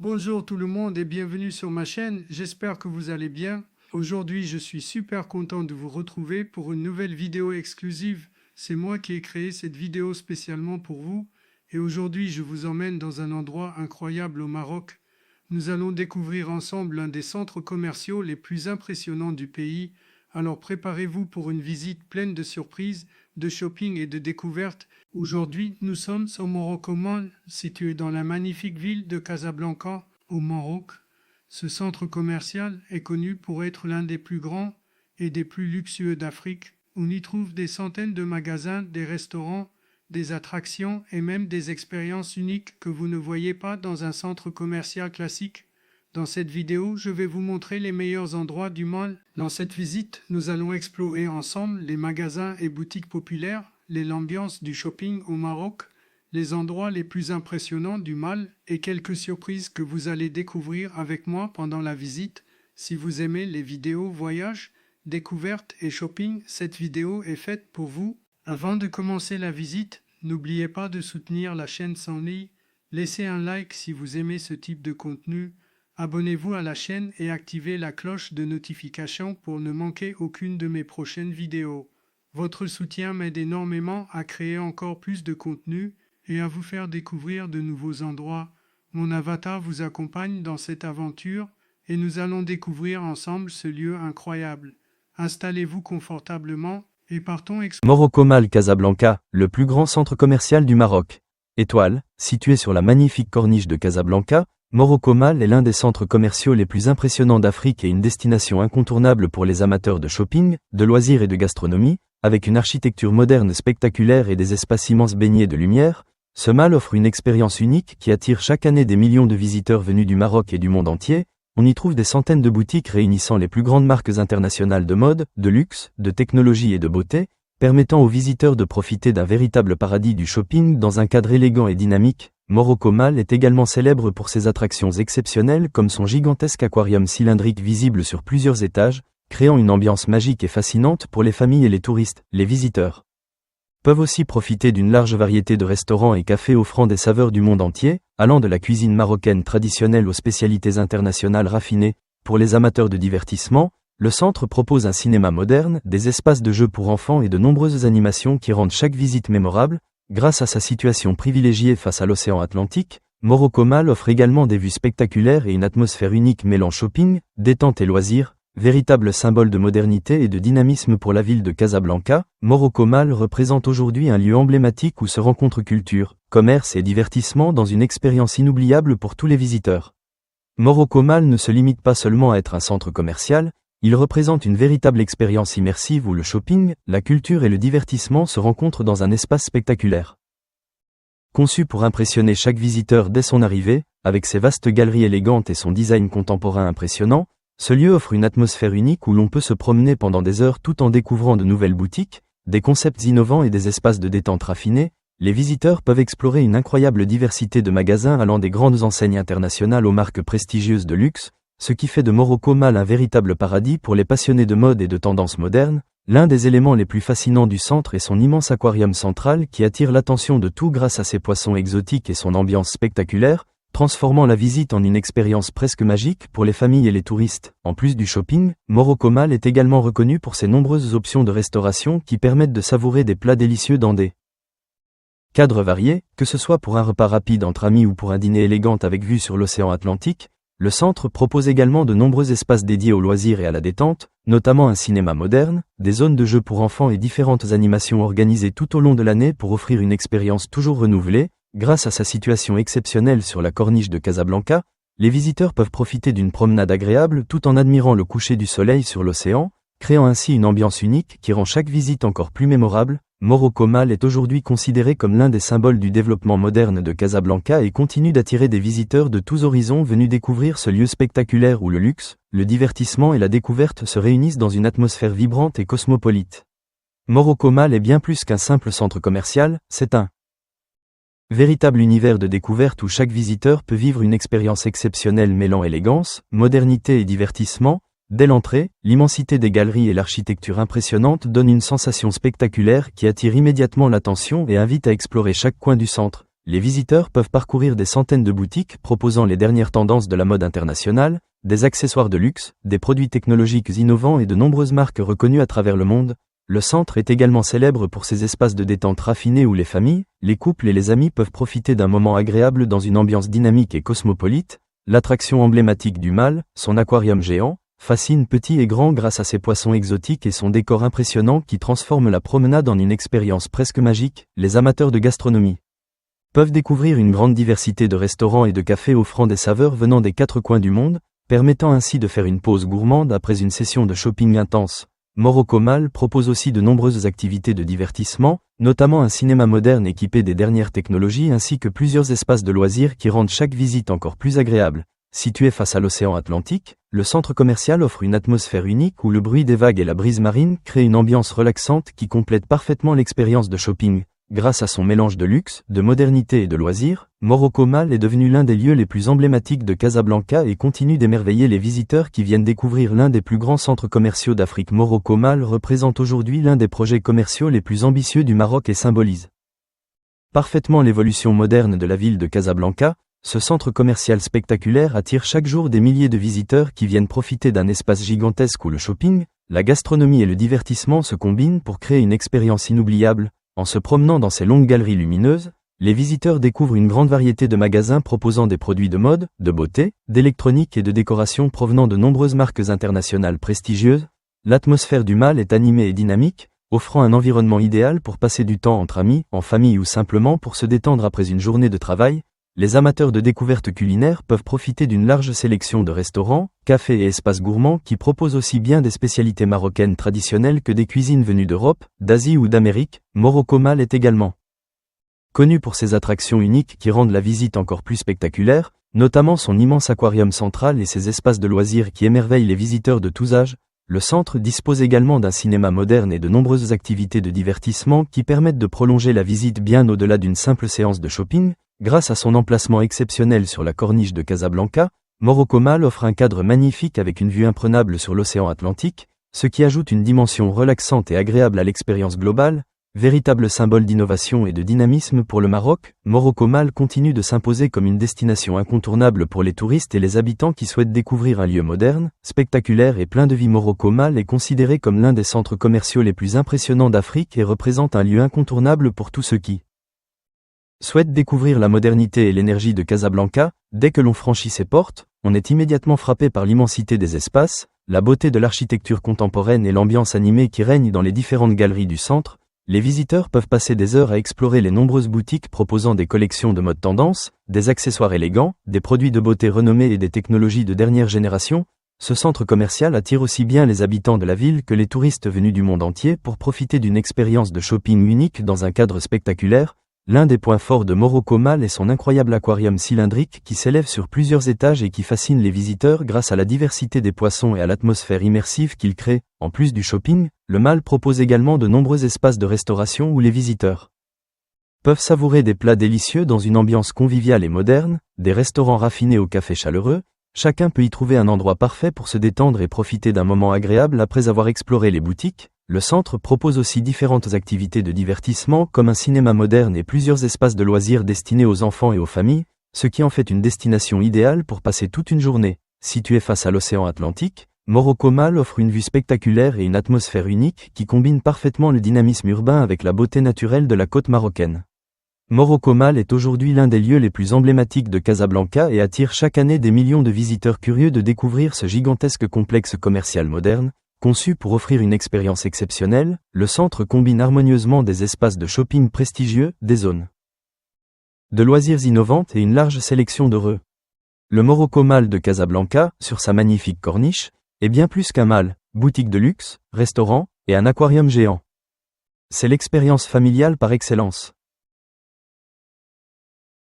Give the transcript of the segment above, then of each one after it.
Bonjour tout le monde et bienvenue sur ma chaîne, j'espère que vous allez bien. Aujourd'hui je suis super content de vous retrouver pour une nouvelle vidéo exclusive. C'est moi qui ai créé cette vidéo spécialement pour vous et aujourd'hui je vous emmène dans un endroit incroyable au Maroc. Nous allons découvrir ensemble l'un des centres commerciaux les plus impressionnants du pays. Alors préparez-vous pour une visite pleine de surprises, de shopping et de découvertes. Aujourd'hui, nous sommes au Morocco Mall, situé dans la magnifique ville de Casablanca, au Maroc. Ce centre commercial est connu pour être l'un des plus grands et des plus luxueux d'Afrique. On y trouve des centaines de magasins, des restaurants, des attractions et même des expériences uniques que vous ne voyez pas dans un centre commercial classique. Dans cette vidéo, je vais vous montrer les meilleurs endroits du mall. Dans cette visite, nous allons explorer ensemble les magasins et boutiques populaires, l'ambiance du shopping au Maroc, les endroits les plus impressionnants du mall et quelques surprises que vous allez découvrir avec moi pendant la visite. Si vous aimez les vidéos voyages, découvertes et shopping, cette vidéo est faite pour vous. Avant de commencer la visite, n'oubliez pas de soutenir la chaîne Sanli. Laissez un like si vous aimez ce type de contenu. Abonnez-vous à la chaîne et activez la cloche de notification pour ne manquer aucune de mes prochaines vidéos. Votre soutien m'aide énormément à créer encore plus de contenu et à vous faire découvrir de nouveaux endroits. Mon avatar vous accompagne dans cette aventure et nous allons découvrir ensemble ce lieu incroyable. Installez-vous confortablement et partons explorer. Morocco Mall Casablanca, le plus grand centre commercial du Maroc. Étoile, situé sur la magnifique corniche de Casablanca, Morocco Mall est l'un des centres commerciaux les plus impressionnants d'Afrique et une destination incontournable pour les amateurs de shopping, de loisirs et de gastronomie. Avec une architecture moderne spectaculaire et des espaces immenses baignés de lumière, ce mall offre une expérience unique qui attire chaque année des millions de visiteurs venus du Maroc et du monde entier. On y trouve des centaines de boutiques réunissant les plus grandes marques internationales de mode, de luxe, de technologie et de beauté, permettant aux visiteurs de profiter d'un véritable paradis du shopping dans un cadre élégant et dynamique. Morocco Mall est également célèbre pour ses attractions exceptionnelles comme son gigantesque aquarium cylindrique visible sur plusieurs étages, créant une ambiance magique et fascinante pour les familles et les touristes. Les visiteurs peuvent aussi profiter d'une large variété de restaurants et cafés offrant des saveurs du monde entier, allant de la cuisine marocaine traditionnelle aux spécialités internationales raffinées. Pour les amateurs de divertissement, le centre propose un cinéma moderne, des espaces de jeux pour enfants et de nombreuses animations qui rendent chaque visite mémorable. Grâce à sa situation privilégiée face à l'océan Atlantique, Morocco Mall offre également des vues spectaculaires et une atmosphère unique mêlant shopping, détente et loisirs. Véritable symbole de modernité et de dynamisme pour la ville de Casablanca, Morocco Mall représente aujourd'hui un lieu emblématique où se rencontrent culture, commerce et divertissement dans une expérience inoubliable pour tous les visiteurs. Morocco Mall ne se limite pas seulement à être un centre commercial, il représente une véritable expérience immersive où le shopping, la culture et le divertissement se rencontrent dans un espace spectaculaire. Conçu pour impressionner chaque visiteur dès son arrivée, avec ses vastes galeries élégantes et son design contemporain impressionnant, ce lieu offre une atmosphère unique où l'on peut se promener pendant des heures tout en découvrant de nouvelles boutiques, des concepts innovants et des espaces de détente raffinés. Les visiteurs peuvent explorer une incroyable diversité de magasins allant des grandes enseignes internationales aux marques prestigieuses de luxe, ce qui fait de Morocco Mall un véritable paradis pour les passionnés de mode et de tendances modernes. L'un des éléments les plus fascinants du centre est son immense aquarium central qui attire l'attention de tous grâce à ses poissons exotiques et son ambiance spectaculaire, transformant la visite en une expérience presque magique pour les familles et les touristes. En plus du shopping, Morocco Mall est également reconnu pour ses nombreuses options de restauration qui permettent de savourer des plats délicieux dans des cadres variés, que ce soit pour un repas rapide entre amis ou pour un dîner élégant avec vue sur l'océan Atlantique. Le centre propose également de nombreux espaces dédiés aux loisirs et à la détente, notamment un cinéma moderne, des zones de jeux pour enfants et différentes animations organisées tout au long de l'année pour offrir une expérience toujours renouvelée. Grâce à sa situation exceptionnelle sur la corniche de Casablanca, les visiteurs peuvent profiter d'une promenade agréable tout en admirant le coucher du soleil sur l'océan, créant ainsi une ambiance unique qui rend chaque visite encore plus mémorable. Morocco Mall est aujourd'hui considéré comme l'un des symboles du développement moderne de Casablanca et continue d'attirer des visiteurs de tous horizons venus découvrir ce lieu spectaculaire où le luxe, le divertissement et la découverte se réunissent dans une atmosphère vibrante et cosmopolite. Morocco Mall est bien plus qu'un simple centre commercial, c'est un véritable univers de découverte où chaque visiteur peut vivre une expérience exceptionnelle mêlant élégance, modernité et divertissement. Dès l'entrée, l'immensité des galeries et l'architecture impressionnante donnent une sensation spectaculaire qui attire immédiatement l'attention et invite à explorer chaque coin du centre. les visiteurs peuvent parcourir des centaines de boutiques proposant les dernières tendances de la mode internationale, des accessoires de luxe, des produits technologiques innovants et de nombreuses marques reconnues à travers le monde. Le centre est également célèbre pour ses espaces de détente raffinés où les familles, les couples et les amis peuvent profiter d'un moment agréable dans une ambiance dynamique et cosmopolite. L'attraction emblématique du Mall, son aquarium géant, fascine petits et grands grâce à ses poissons exotiques et son décor impressionnant qui transforme la promenade en une expérience presque magique. Les amateurs de gastronomie peuvent découvrir une grande diversité de restaurants et de cafés offrant des saveurs venant des quatre coins du monde, permettant ainsi de faire une pause gourmande après une session de shopping intense. Morocco Mall propose aussi de nombreuses activités de divertissement, notamment un cinéma moderne équipé des dernières technologies ainsi que plusieurs espaces de loisirs qui rendent chaque visite encore plus agréable. Situé face à l'océan Atlantique, le centre commercial offre une atmosphère unique où le bruit des vagues et la brise marine créent une ambiance relaxante qui complète parfaitement l'expérience de shopping. Grâce à son mélange de luxe, de modernité et de loisirs, Morocco Mall est devenu l'un des lieux les plus emblématiques de Casablanca et continue d'émerveiller les visiteurs qui viennent découvrir l'un des plus grands centres commerciaux d'Afrique. Morocco Mall représente aujourd'hui l'un des projets commerciaux les plus ambitieux du Maroc et symbolise parfaitement l'évolution moderne de la ville de Casablanca. Ce centre commercial spectaculaire attire chaque jour des milliers de visiteurs qui viennent profiter d'un espace gigantesque où le shopping, la gastronomie et le divertissement se combinent pour créer une expérience inoubliable. En se promenant dans ces longues galeries lumineuses, les visiteurs découvrent une grande variété de magasins proposant des produits de mode, de beauté, d'électronique et de décoration provenant de nombreuses marques internationales prestigieuses. L'atmosphère du Mall est animée et dynamique, offrant un environnement idéal pour passer du temps entre amis, en famille ou simplement pour se détendre après une journée de travail. Les amateurs de découvertes culinaires peuvent profiter d'une large sélection de restaurants, cafés et espaces gourmands qui proposent aussi bien des spécialités marocaines traditionnelles que des cuisines venues d'Europe, d'Asie ou d'Amérique. Morocco Mall est également connu pour ses attractions uniques qui rendent la visite encore plus spectaculaire, notamment son immense aquarium central et ses espaces de loisirs qui émerveillent les visiteurs de tous âges. Le centre dispose également d'un cinéma moderne et de nombreuses activités de divertissement qui permettent de prolonger la visite bien au-delà d'une simple séance de shopping. Grâce à son emplacement exceptionnel sur la corniche de Casablanca, Morocco Mall offre un cadre magnifique avec une vue imprenable sur l'océan Atlantique, ce qui ajoute une dimension relaxante et agréable à l'expérience globale. Véritable symbole d'innovation et de dynamisme pour le Maroc, Morocco Mall continue de s'imposer comme une destination incontournable pour les touristes et les habitants qui souhaitent découvrir un lieu moderne, spectaculaire et plein de vie. Morocco Mall est considéré comme l'un des centres commerciaux les plus impressionnants d'Afrique et représente un lieu incontournable pour tous ceux qui souhaitent découvrir la modernité et l'énergie de Casablanca. Dès que l'on franchit ses portes, on est immédiatement frappé par l'immensité des espaces, la beauté de l'architecture contemporaine et l'ambiance animée qui règne dans les différentes galeries du centre. Les visiteurs peuvent passer des heures à explorer les nombreuses boutiques proposant des collections de mode tendance, des accessoires élégants, des produits de beauté renommés et des technologies de dernière génération. Ce centre commercial attire aussi bien les habitants de la ville que les touristes venus du monde entier pour profiter d'une expérience de shopping unique dans un cadre spectaculaire. L'un des points forts de Morocco Mall est son incroyable aquarium cylindrique qui s'élève sur plusieurs étages et qui fascine les visiteurs grâce à la diversité des poissons et à l'atmosphère immersive qu'il crée. En plus du shopping, le Mall propose également de nombreux espaces de restauration où les visiteurs peuvent savourer des plats délicieux dans une ambiance conviviale et moderne, des restaurants raffinés au café chaleureux. Chacun peut y trouver un endroit parfait pour se détendre et profiter d'un moment agréable après avoir exploré les boutiques. Le centre propose aussi différentes activités de divertissement comme un cinéma moderne et plusieurs espaces de loisirs destinés aux enfants et aux familles, ce qui en fait une destination idéale pour passer toute une journée. Situé face à l'océan Atlantique, Morocco Mall offre une vue spectaculaire et une atmosphère unique qui combine parfaitement le dynamisme urbain avec la beauté naturelle de la côte marocaine. Morocco Mall est aujourd'hui l'un des lieux les plus emblématiques de Casablanca et attire chaque année des millions de visiteurs curieux de découvrir ce gigantesque complexe commercial moderne. Conçu pour offrir une expérience exceptionnelle, le centre combine harmonieusement des espaces de shopping prestigieux, des zones de loisirs innovantes et une large sélection d'heureux. Le Morocco Mall de Casablanca, sur sa magnifique corniche, est bien plus qu'un mall, boutique de luxe, restaurant et un aquarium géant. C'est l'expérience familiale par excellence.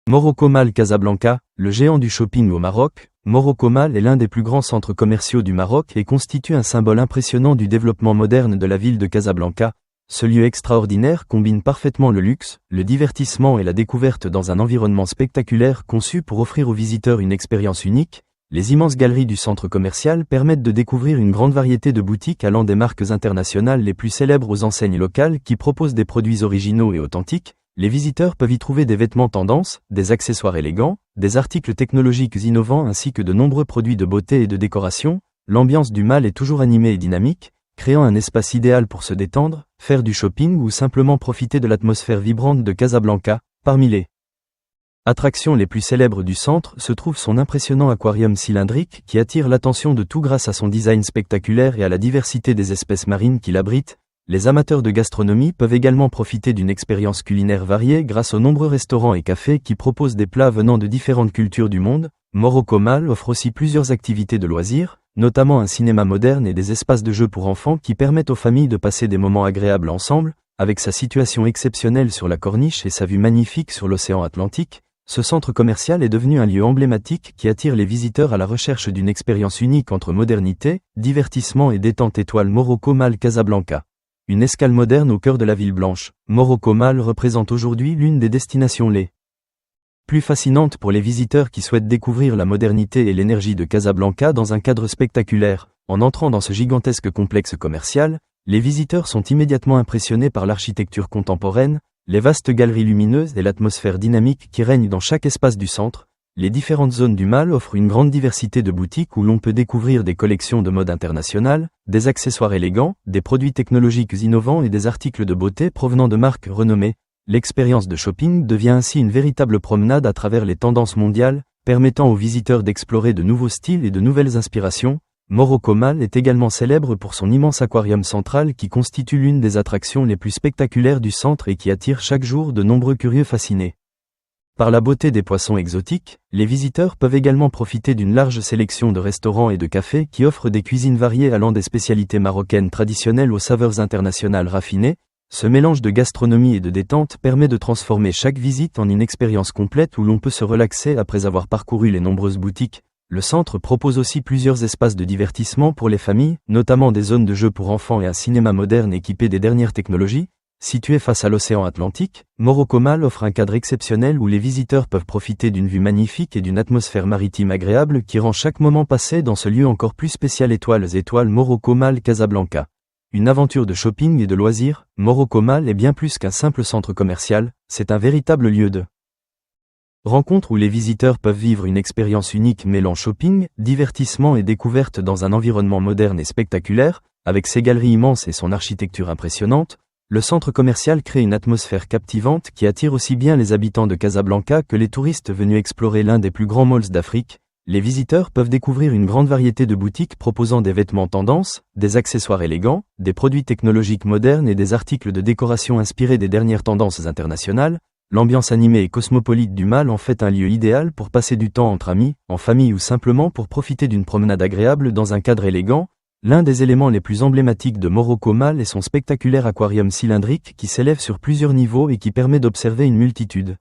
Morocco Mall Casablanca, le géant du shopping au Maroc. Morocco Mall est l'un des plus grands centres commerciaux du Maroc et constitue un symbole impressionnant du développement moderne de la ville de Casablanca. Ce lieu extraordinaire combine parfaitement le luxe, le divertissement et la découverte dans un environnement spectaculaire conçu pour offrir aux visiteurs une expérience unique. Les immenses galeries du centre commercial permettent de découvrir une grande variété de boutiques allant des marques internationales les plus célèbres aux enseignes locales qui proposent des produits originaux et authentiques. Les visiteurs peuvent y trouver des vêtements tendances, des accessoires élégants, des articles technologiques innovants ainsi que de nombreux produits de beauté et de décoration. L'ambiance du mall est toujours animée et dynamique, créant un espace idéal pour se détendre, faire du shopping ou simplement profiter de l'atmosphère vibrante de Casablanca. Parmi les attractions les plus célèbres du centre se trouve son impressionnant aquarium cylindrique qui attire l'attention de tous grâce à son design spectaculaire et à la diversité des espèces marines qu'il abrite. Les amateurs de gastronomie peuvent également profiter d'une expérience culinaire variée grâce aux nombreux restaurants et cafés qui proposent des plats venant de différentes cultures du monde. Morocco Mall offre aussi plusieurs activités de loisirs, notamment un cinéma moderne et des espaces de jeux pour enfants qui permettent aux familles de passer des moments agréables ensemble. Avec sa situation exceptionnelle sur la corniche et sa vue magnifique sur l'océan Atlantique, ce centre commercial est devenu un lieu emblématique qui attire les visiteurs à la recherche d'une expérience unique entre modernité, divertissement et détente. Étoile Morocco Mall Casablanca. Une escale moderne au cœur de la ville blanche, Morocco Mall représente aujourd'hui l'une des destinations les plus fascinantes pour les visiteurs qui souhaitent découvrir la modernité et l'énergie de Casablanca dans un cadre spectaculaire. En entrant dans ce gigantesque complexe commercial, les visiteurs sont immédiatement impressionnés par l'architecture contemporaine, les vastes galeries lumineuses et l'atmosphère dynamique qui règne dans chaque espace du centre. Les différentes zones du mall offrent une grande diversité de boutiques où l'on peut découvrir des collections de mode internationale, des accessoires élégants, des produits technologiques innovants et des articles de beauté provenant de marques renommées. L'expérience de shopping devient ainsi une véritable promenade à travers les tendances mondiales, permettant aux visiteurs d'explorer de nouveaux styles et de nouvelles inspirations. Morocco Mall est également célèbre pour son immense aquarium central qui constitue l'une des attractions les plus spectaculaires du centre et qui attire chaque jour de nombreux curieux fascinés par la beauté des poissons exotiques. Les visiteurs peuvent également profiter d'une large sélection de restaurants et de cafés qui offrent des cuisines variées allant des spécialités marocaines traditionnelles aux saveurs internationales raffinées. Ce mélange de gastronomie et de détente permet de transformer chaque visite en une expérience complète où l'on peut se relaxer après avoir parcouru les nombreuses boutiques. Le centre propose aussi plusieurs espaces de divertissement pour les familles, notamment des zones de jeux pour enfants et un cinéma moderne équipé des dernières technologies. Situé face à l'océan Atlantique, Morocco Mall offre un cadre exceptionnel où les visiteurs peuvent profiter d'une vue magnifique et d'une atmosphère maritime agréable qui rend chaque moment passé dans ce lieu encore plus spécial. Étoile Morocco Mall Casablanca. Une aventure de shopping et de loisirs, Morocco Mall est bien plus qu'un simple centre commercial, c'est un véritable lieu de rencontre où les visiteurs peuvent vivre une expérience unique mêlant shopping, divertissement et découverte dans un environnement moderne et spectaculaire. Avec ses galeries immenses et son architecture impressionnante, le centre commercial crée une atmosphère captivante qui attire aussi bien les habitants de Casablanca que les touristes venus explorer l'un des plus grands malls d'Afrique. Les visiteurs peuvent découvrir une grande variété de boutiques proposant des vêtements tendances, des accessoires élégants, des produits technologiques modernes et des articles de décoration inspirés des dernières tendances internationales. L'ambiance animée et cosmopolite du mall en fait un lieu idéal pour passer du temps entre amis, en famille ou simplement pour profiter d'une promenade agréable dans un cadre élégant. L'un des éléments les plus emblématiques de Morocco Mall est son spectaculaire aquarium cylindrique qui s'élève sur plusieurs niveaux et qui permet d'observer une multitude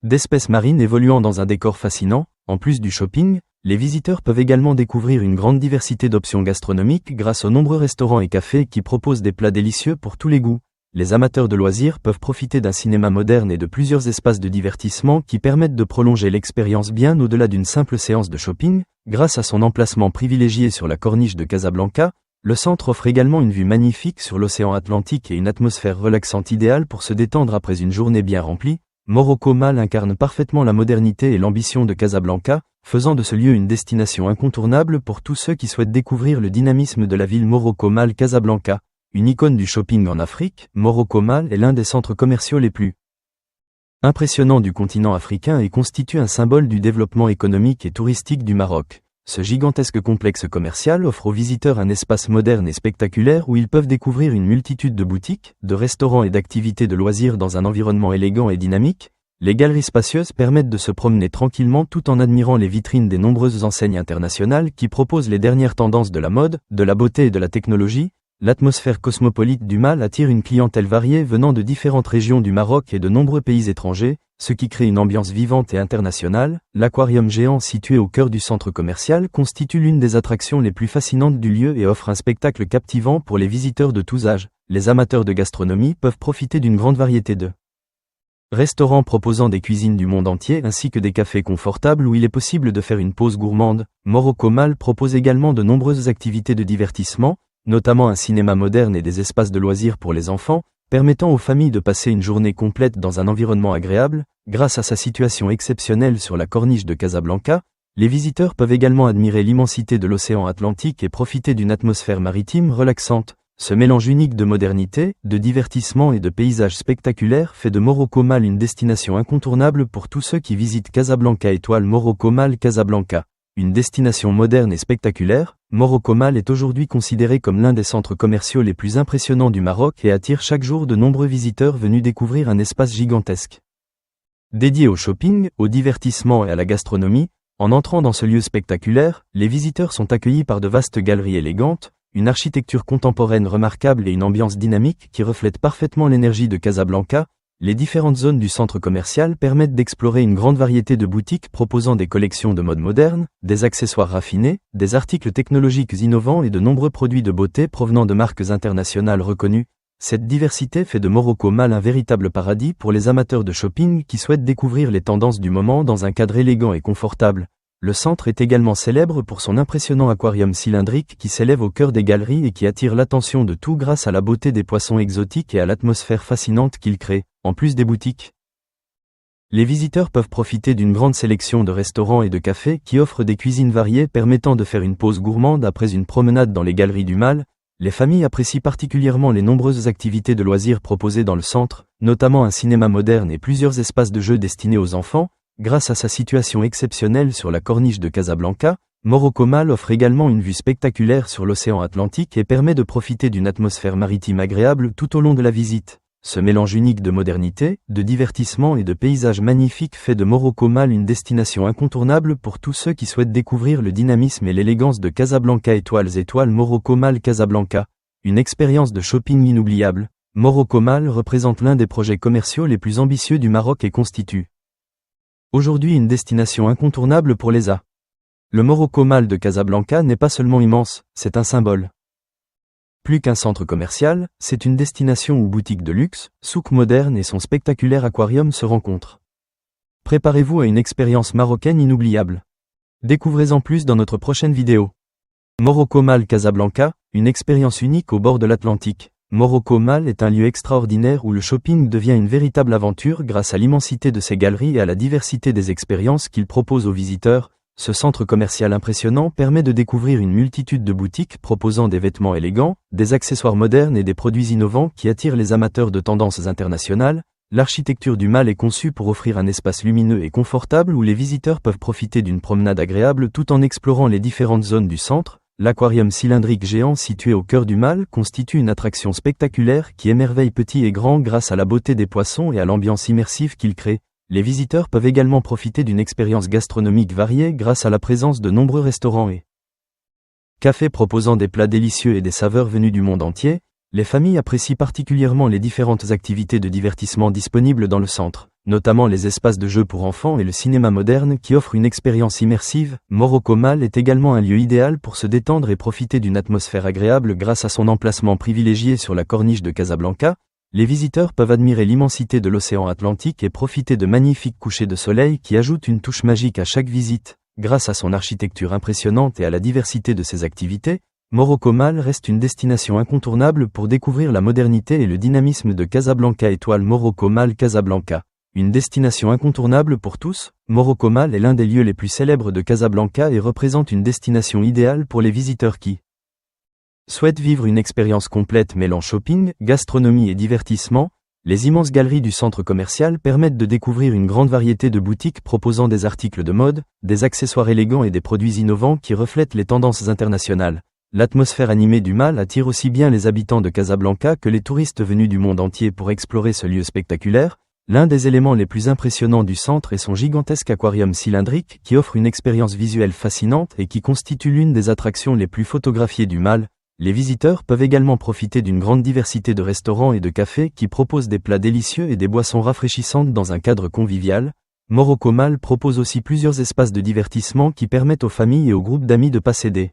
d'espèces marines évoluant dans un décor fascinant. En plus du shopping, les visiteurs peuvent également découvrir une grande diversité d'options gastronomiques grâce aux nombreux restaurants et cafés qui proposent des plats délicieux pour tous les goûts. Les amateurs de loisirs peuvent profiter d'un cinéma moderne et de plusieurs espaces de divertissement qui permettent de prolonger l'expérience bien au-delà d'une simple séance de shopping. Grâce à son emplacement privilégié sur la corniche de Casablanca, le centre offre également une vue magnifique sur l'océan Atlantique et une atmosphère relaxante idéale pour se détendre après une journée bien remplie. Morocco Mall incarne parfaitement la modernité et l'ambition de Casablanca, faisant de ce lieu une destination incontournable pour tous ceux qui souhaitent découvrir le dynamisme de la ville. Morocco Mall Casablanca. Une icône du shopping en Afrique, Morocco Mall est l'un des centres commerciaux les plus impressionnants du continent africain et constitue un symbole du développement économique et touristique du Maroc. Ce gigantesque complexe commercial offre aux visiteurs un espace moderne et spectaculaire où ils peuvent découvrir une multitude de boutiques, de restaurants et d'activités de loisirs dans un environnement élégant et dynamique. Les galeries spacieuses permettent de se promener tranquillement tout en admirant les vitrines des nombreuses enseignes internationales qui proposent les dernières tendances de la mode, de la beauté et de la technologie. L'atmosphère cosmopolite du mall attire une clientèle variée venant de différentes régions du Maroc et de nombreux pays étrangers, ce qui crée une ambiance vivante et internationale. L'aquarium géant situé au cœur du centre commercial constitue l'une des attractions les plus fascinantes du lieu et offre un spectacle captivant pour les visiteurs de tous âges. Les amateurs de gastronomie peuvent profiter d'une grande variété de restaurants proposant des cuisines du monde entier ainsi que des cafés confortables où il est possible de faire une pause gourmande. Morocco Mall propose également de nombreuses activités de divertissement, notamment un cinéma moderne et des espaces de loisirs pour les enfants. permettant aux familles de passer une journée complète dans un environnement agréable. Grâce à sa situation exceptionnelle sur la corniche de Casablanca, les visiteurs peuvent également admirer l'immensité de l'océan Atlantique et profiter d'une atmosphère maritime relaxante. Ce mélange unique de modernité, de divertissement et de paysages spectaculaires fait de Morocco Mal une destination incontournable pour tous ceux qui visitent Casablanca. Étoile Morocco Mal Casablanca. Une destination moderne et spectaculaire, Morocco Mal est aujourd'hui considéré comme l'un des centres commerciaux les plus impressionnants du Maroc et attire chaque jour de nombreux visiteurs venus découvrir un espace gigantesque. Dédié au shopping, au divertissement et à la gastronomie, en entrant dans ce lieu spectaculaire, les visiteurs sont accueillis par de vastes galeries élégantes, une architecture contemporaine remarquable et une ambiance dynamique qui reflète parfaitement l'énergie de Casablanca. Les différentes zones du centre commercial permettent d'explorer une grande variété de boutiques proposant des collections de mode moderne, des accessoires raffinés, des articles technologiques innovants et de nombreux produits de beauté provenant de marques internationales reconnues. Cette diversité fait de Morocco Mal un véritable paradis pour les amateurs de shopping qui souhaitent découvrir les tendances du moment dans un cadre élégant et confortable. Le centre est également célèbre pour son impressionnant aquarium cylindrique qui s'élève au cœur des galeries et qui attire l'attention de tous grâce à la beauté des poissons exotiques et à l'atmosphère fascinante qu'il crée, en plus des boutiques. Les visiteurs peuvent profiter d'une grande sélection de restaurants et de cafés qui offrent des cuisines variées permettant de faire une pause gourmande après une promenade dans les galeries du Mal. Les familles apprécient particulièrement les nombreuses activités de loisirs proposées dans le centre, notamment un cinéma moderne et plusieurs espaces de jeux destinés aux enfants. Grâce à sa situation exceptionnelle sur la corniche de Casablanca, Morocco Mal offre également une vue spectaculaire sur l'océan Atlantique et permet de profiter d'une atmosphère maritime agréable tout au long de la visite. Ce mélange unique de modernité, de divertissement et de paysages magnifiques fait de Morocco Mal une destination incontournable pour tous ceux qui souhaitent découvrir le dynamisme et l'élégance de Casablanca. Étoile Morocco Mal Casablanca. Une expérience de shopping inoubliable. Morocco Mal représente l'un des projets commerciaux les plus ambitieux du Maroc et constitue aujourd'hui une destination incontournable pour les A. Le Morocco Mal de Casablanca n'est pas seulement immense, c'est un symbole. Plus qu'un centre commercial, c'est une destination où boutiques de luxe, souks modernes et son spectaculaire aquarium se rencontrent. Préparez-vous à une expérience marocaine inoubliable. Découvrez-en plus dans notre prochaine vidéo. Morocco Mal Casablanca, une expérience unique au bord de l'Atlantique. Morocco Mal est un lieu extraordinaire où le shopping devient une véritable aventure grâce à l'immensité de ses galeries et à la diversité des expériences qu'il propose aux visiteurs. Ce centre commercial impressionnant permet de découvrir une multitude de boutiques proposant des vêtements élégants, des accessoires modernes et des produits innovants qui attirent les amateurs de tendances internationales. L'architecture du Mal est conçue pour offrir un espace lumineux et confortable où les visiteurs peuvent profiter d'une promenade agréable tout en explorant les différentes zones du centre. L'aquarium cylindrique géant situé au cœur du Mal constitue une attraction spectaculaire qui émerveille petits et grands grâce à la beauté des poissons et à l'ambiance immersive qu'il crée. Les visiteurs peuvent également profiter d'une expérience gastronomique variée grâce à la présence de nombreux restaurants et cafés proposant des plats délicieux et des saveurs venues du monde entier. Les familles apprécient particulièrement les différentes activités de divertissement disponibles dans le centre, notamment les espaces de jeux pour enfants et le cinéma moderne qui offre une expérience immersive. Morocco Mal est également un lieu idéal pour se détendre et profiter d'une atmosphère agréable grâce à son emplacement privilégié sur la corniche de Casablanca. Les visiteurs peuvent admirer l'immensité de l'océan Atlantique et profiter de magnifiques couchers de soleil qui ajoutent une touche magique à chaque visite. Grâce à son architecture impressionnante et à la diversité de ses activités, Morocco Mal reste une destination incontournable pour découvrir la modernité et le dynamisme de Casablanca. Étoile Morocco Mal Casablanca. Une destination incontournable pour tous, Morocco Mal est l'un des lieux les plus célèbres de Casablanca et représente une destination idéale pour les visiteurs qui souhaitent vivre une expérience complète mêlant shopping, gastronomie et divertissement. Les immenses galeries du centre commercial permettent de découvrir une grande variété de boutiques proposant des articles de mode, des accessoires élégants et des produits innovants qui reflètent les tendances internationales. L'atmosphère animée du Mal attire aussi bien les habitants de Casablanca que les touristes venus du monde entier pour explorer ce lieu spectaculaire. L'un des éléments les plus impressionnants du centre est son gigantesque aquarium cylindrique qui offre une expérience visuelle fascinante et qui constitue l'une des attractions les plus photographiées du Mal. Les visiteurs peuvent également profiter d'une grande diversité de restaurants et de cafés qui proposent des plats délicieux et des boissons rafraîchissantes dans un cadre convivial. Morocco Mal propose aussi plusieurs espaces de divertissement qui permettent aux familles et aux groupes d'amis de passer des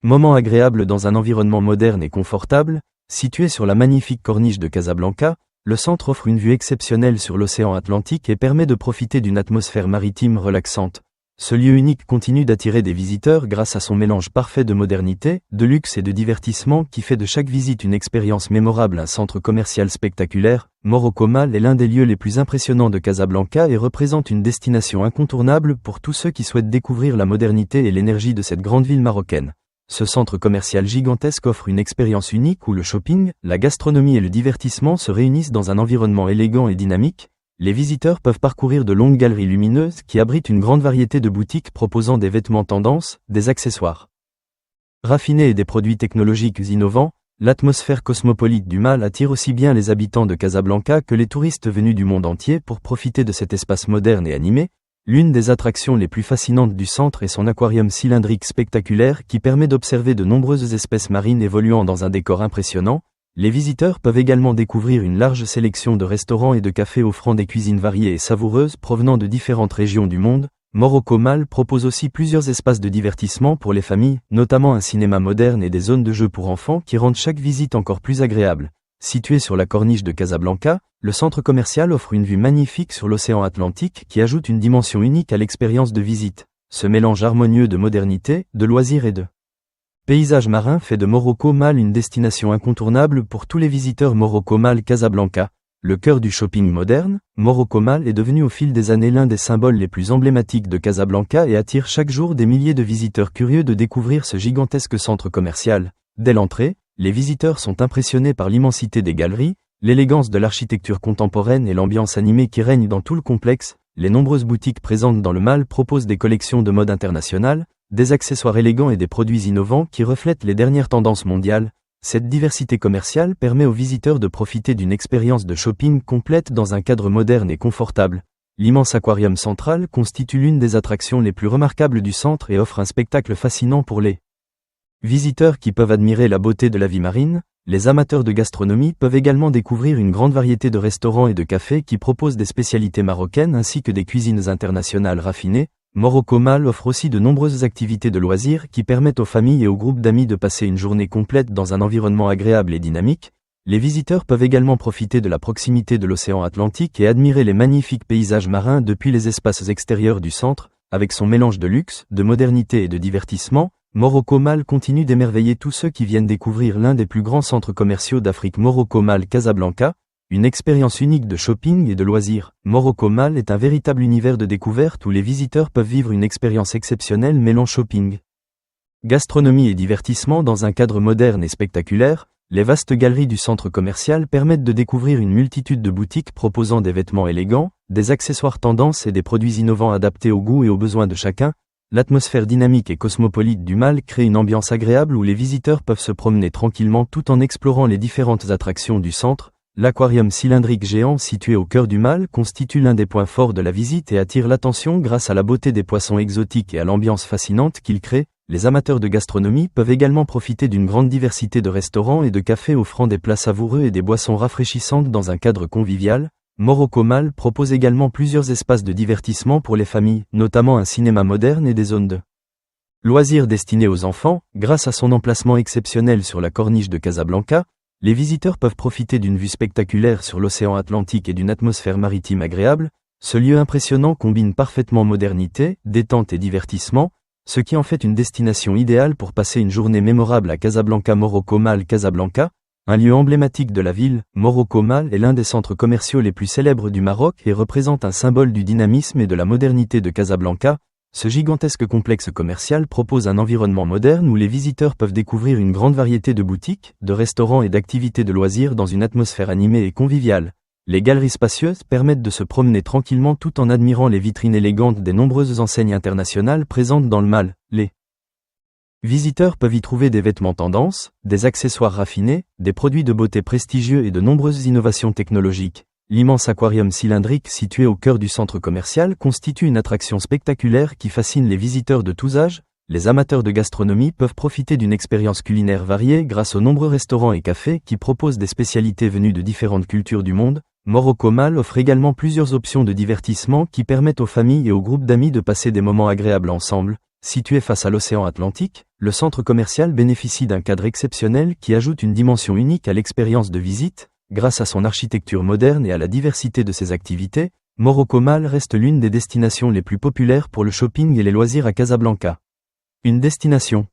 moments agréables dans un environnement moderne et confortable. Situé sur la magnifique corniche de Casablanca, le centre offre une vue exceptionnelle sur l'océan Atlantique et permet de profiter d'une atmosphère maritime relaxante. Ce lieu unique continue d'attirer des visiteurs grâce à son mélange parfait de modernité, de luxe et de divertissement qui fait de chaque visite une expérience mémorable. Un centre commercial spectaculaire, Morocco Mall est l'un des lieux les plus impressionnants de Casablanca et représente une destination incontournable pour tous ceux qui souhaitent découvrir la modernité et l'énergie de cette grande ville marocaine. Ce centre commercial gigantesque offre une expérience unique où le shopping, la gastronomie et le divertissement se réunissent dans un environnement élégant et dynamique. Les visiteurs peuvent parcourir de longues galeries lumineuses qui abritent une grande variété de boutiques proposant des vêtements tendance, des accessoires raffinés et des produits technologiques innovants. L'atmosphère cosmopolite du Mall attire aussi bien les habitants de Casablanca que les touristes venus du monde entier pour profiter de cet espace moderne et animé. L'une des attractions les plus fascinantes du centre est son aquarium cylindrique spectaculaire qui permet d'observer de nombreuses espèces marines évoluant dans un décor impressionnant. Les visiteurs peuvent également découvrir une large sélection de restaurants et de cafés offrant des cuisines variées et savoureuses provenant de différentes régions du monde. Morocco Mall propose aussi plusieurs espaces de divertissement pour les familles, notamment un cinéma moderne et des zones de jeux pour enfants qui rendent chaque visite encore plus agréable. Situé sur la corniche de Casablanca, le centre commercial offre une vue magnifique sur l'océan Atlantique qui ajoute une dimension unique à l'expérience de visite. Ce mélange harmonieux de modernité, de loisirs et de paysage marin fait de Morocco Mall une destination incontournable pour tous les visiteurs. Morocco Mall Casablanca, le cœur du shopping moderne, Morocco Mall est devenu au fil des années l'un des symboles les plus emblématiques de Casablanca et attire chaque jour des milliers de visiteurs curieux de découvrir ce gigantesque centre commercial. Dès l'entrée, les visiteurs sont impressionnés par l'immensité des galeries, l'élégance de l'architecture contemporaine et l'ambiance animée qui règne dans tout le complexe. Les nombreuses boutiques présentes dans le Mall proposent des collections de mode internationale, des accessoires élégants et des produits innovants qui reflètent les dernières tendances mondiales. Cette diversité commerciale permet aux visiteurs de profiter d'une expérience de shopping complète dans un cadre moderne et confortable. L'immense aquarium central constitue l'une des attractions les plus remarquables du centre et offre un spectacle fascinant pour les visiteurs qui peuvent admirer la beauté de la vie marine. Les amateurs de gastronomie peuvent également découvrir une grande variété de restaurants et de cafés qui proposent des spécialités marocaines ainsi que des cuisines internationales raffinées. Morocco Mall offre aussi de nombreuses activités de loisirs qui permettent aux familles et aux groupes d'amis de passer une journée complète dans un environnement agréable et dynamique. Les visiteurs peuvent également profiter de la proximité de l'océan Atlantique et admirer les magnifiques paysages marins depuis les espaces extérieurs du centre. Avec son mélange de luxe, de modernité et de divertissement, Morocco Mall continue d'émerveiller tous ceux qui viennent découvrir l'un des plus grands centres commerciaux d'Afrique. Morocco Mall Casablanca, une expérience unique de shopping et de loisirs. Morocco Mall est un véritable univers de découverte où les visiteurs peuvent vivre une expérience exceptionnelle mêlant shopping, gastronomie et divertissement dans un cadre moderne et spectaculaire. Les vastes galeries du centre commercial permettent de découvrir une multitude de boutiques proposant des vêtements élégants, des accessoires tendance et des produits innovants adaptés aux goûts et aux besoins de chacun. L'atmosphère dynamique et cosmopolite du Mall crée une ambiance agréable où les visiteurs peuvent se promener tranquillement tout en explorant les différentes attractions du centre. L'aquarium cylindrique géant situé au cœur du Mall constitue l'un des points forts de la visite et attire l'attention grâce à la beauté des poissons exotiques et à l'ambiance fascinante qu'il crée. Les amateurs de gastronomie peuvent également profiter d'une grande diversité de restaurants et de cafés offrant des plats savoureux et des boissons rafraîchissantes dans un cadre convivial. Morocco Mall propose également plusieurs espaces de divertissement pour les familles, notamment un cinéma moderne et des zones de loisirs destinés aux enfants. Grâce à son emplacement exceptionnel sur la corniche de Casablanca, les visiteurs peuvent profiter d'une vue spectaculaire sur l'océan Atlantique et d'une atmosphère maritime agréable. Ce lieu impressionnant combine parfaitement modernité, détente et divertissement, ce qui en fait une destination idéale pour passer une journée mémorable à Casablanca. Morocco Mall Casablanca, un lieu emblématique de la ville, Morocco Mall est l'un des centres commerciaux les plus célèbres du Maroc et représente un symbole du dynamisme et de la modernité de Casablanca. Ce gigantesque complexe commercial propose un environnement moderne où les visiteurs peuvent découvrir une grande variété de boutiques, de restaurants et d'activités de loisirs dans une atmosphère animée et conviviale. Les galeries spacieuses permettent de se promener tranquillement tout en admirant les vitrines élégantes des nombreuses enseignes internationales présentes dans le Mall. Les visiteurs peuvent y trouver des vêtements tendance, des accessoires raffinés, des produits de beauté prestigieux et de nombreuses innovations technologiques. L'immense aquarium cylindrique situé au cœur du centre commercial constitue une attraction spectaculaire qui fascine les visiteurs de tous âges. Les amateurs de gastronomie peuvent profiter d'une expérience culinaire variée grâce aux nombreux restaurants et cafés qui proposent des spécialités venues de différentes cultures du monde. Morocco Mall offre également plusieurs options de divertissement qui permettent aux familles et aux groupes d'amis de passer des moments agréables ensemble. Situé face à l'océan Atlantique, le centre commercial bénéficie d'un cadre exceptionnel qui ajoute une dimension unique à l'expérience de visite. Grâce à son architecture moderne et à la diversité de ses activités, Morocco Mal reste l'une des destinations les plus populaires pour le shopping et les loisirs à Casablanca. Une destination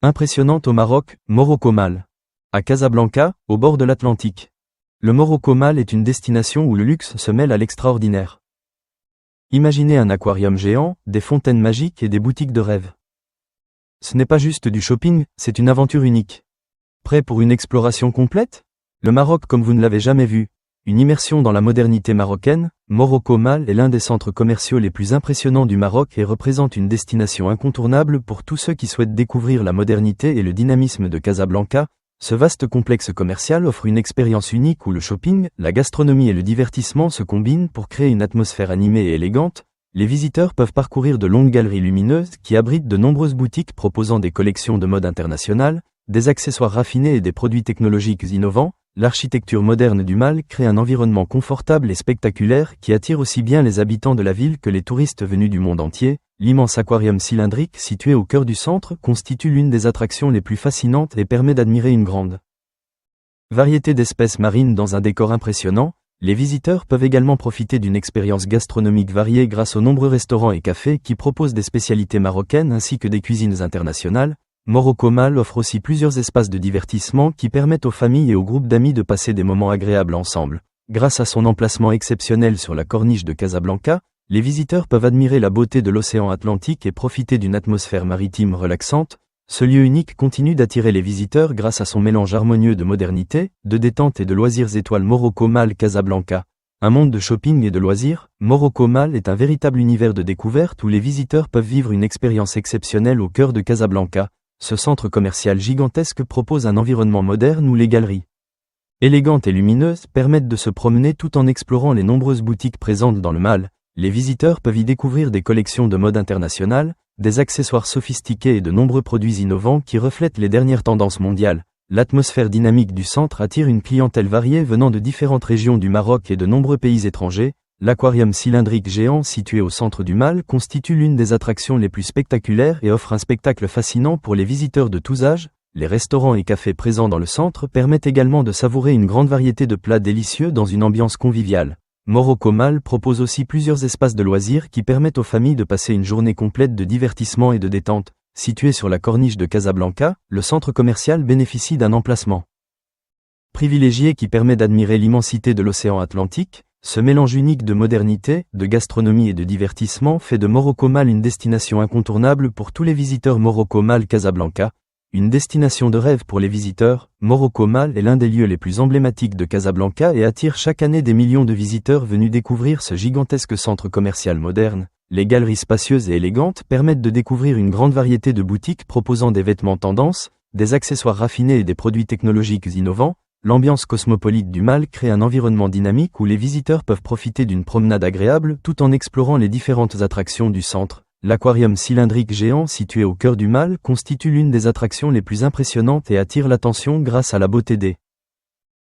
impressionnante au Maroc, Morocco Mal. À Casablanca, au bord de l'Atlantique. Le Morocco Mal est une destination où le luxe se mêle à l'extraordinaire. Imaginez un aquarium géant, des fontaines magiques et des boutiques de rêve. Ce n'est pas juste du shopping, c'est une aventure unique. Prêt pour une exploration complète? Le Maroc comme vous ne l'avez jamais vu. Une immersion dans la modernité marocaine, Morocco Mal est l'un des centres commerciaux les plus impressionnants du Maroc et représente une destination incontournable pour tous ceux qui souhaitent découvrir la modernité et le dynamisme de Casablanca. Ce vaste complexe commercial offre une expérience unique où le shopping, la gastronomie et le divertissement se combinent pour créer une atmosphère animée et élégante. Les visiteurs peuvent parcourir de longues galeries lumineuses qui abritent de nombreuses boutiques proposant des collections de mode internationale, des accessoires raffinés et des produits technologiques innovants. L'architecture moderne du Mal crée un environnement confortable et spectaculaire qui attire aussi bien les habitants de la ville que les touristes venus du monde entier. L'immense aquarium cylindrique situé au cœur du centre constitue l'une des attractions les plus fascinantes et permet d'admirer une grande variété d'espèces marines dans un décor impressionnant. Les visiteurs peuvent également profiter d'une expérience gastronomique variée grâce aux nombreux restaurants et cafés qui proposent des spécialités marocaines ainsi que des cuisines internationales. Morocco Mal offre aussi plusieurs espaces de divertissement qui permettent aux familles et aux groupes d'amis de passer des moments agréables ensemble. Grâce à son emplacement exceptionnel sur la corniche de Casablanca, les visiteurs peuvent admirer la beauté de l'océan Atlantique et profiter d'une atmosphère maritime relaxante. Ce lieu unique continue d'attirer les visiteurs grâce à son mélange harmonieux de modernité, de détente et de loisirs. Étoile Morocco Mal Casablanca. Un monde de shopping et de loisirs, Morocco Mal est un véritable univers de découverte où les visiteurs peuvent vivre une expérience exceptionnelle au cœur de Casablanca. Ce centre commercial gigantesque propose un environnement moderne où les galeries élégantes et lumineuses permettent de se promener tout en explorant les nombreuses boutiques présentes dans le Mal. Les visiteurs peuvent y découvrir des collections de mode internationale, des accessoires sophistiqués et de nombreux produits innovants qui reflètent les dernières tendances mondiales. L'atmosphère dynamique du centre attire une clientèle variée venant de différentes régions du Maroc et de nombreux pays étrangers. L'aquarium cylindrique géant situé au centre du Mal constitue l'une des attractions les plus spectaculaires et offre un spectacle fascinant pour les visiteurs de tous âges. Les restaurants et cafés présents dans le centre permettent également de savourer une grande variété de plats délicieux dans une ambiance conviviale. Morocco Mal propose aussi plusieurs espaces de loisirs qui permettent aux familles de passer une journée complète de divertissement et de détente. Situé sur la corniche de Casablanca, le centre commercial bénéficie d'un emplacement privilégié qui permet d'admirer l'immensité de l'océan Atlantique. Ce mélange unique de modernité, de gastronomie et de divertissement fait de Morocco Mal une destination incontournable pour tous les visiteurs. Morocco Mal Casablanca. Une destination de rêve pour les visiteurs, Morocco Mal est l'un des lieux les plus emblématiques de Casablanca et attire chaque année des millions de visiteurs venus découvrir ce gigantesque centre commercial moderne. Les galeries spacieuses et élégantes permettent de découvrir une grande variété de boutiques proposant des vêtements tendance, des accessoires raffinés et des produits technologiques innovants. L'ambiance cosmopolite du Mal crée un environnement dynamique où les visiteurs peuvent profiter d'une promenade agréable tout en explorant les différentes attractions du centre. L'aquarium cylindrique géant situé au cœur du Mal constitue l'une des attractions les plus impressionnantes et attire l'attention grâce à la beauté des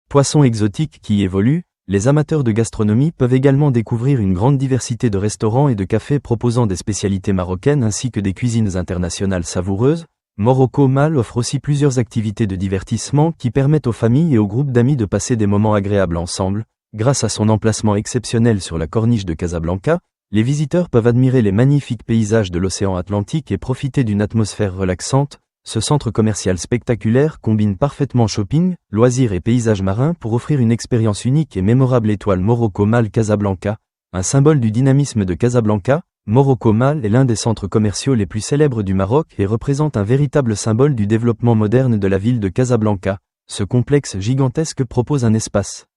poissons exotiques qui y évoluent. Les amateurs de gastronomie peuvent également découvrir une grande diversité de restaurants et de cafés proposant des spécialités marocaines ainsi que des cuisines internationales savoureuses. Morocco Mal offre aussi plusieurs activités de divertissement qui permettent aux familles et aux groupes d'amis de passer des moments agréables ensemble. Grâce à son emplacement exceptionnel sur la corniche de Casablanca, les visiteurs peuvent admirer les magnifiques paysages de l'océan Atlantique et profiter d'une atmosphère relaxante. Ce centre commercial spectaculaire combine parfaitement shopping, loisirs et paysages marins pour offrir une expérience unique et mémorable. Étoile Morocco Mal Casablanca. Un symbole du dynamisme de Casablanca, Morocco Mal est l'un des centres commerciaux les plus célèbres du Maroc et représente un véritable symbole du développement moderne de la ville de Casablanca. Ce complexe gigantesque propose un espace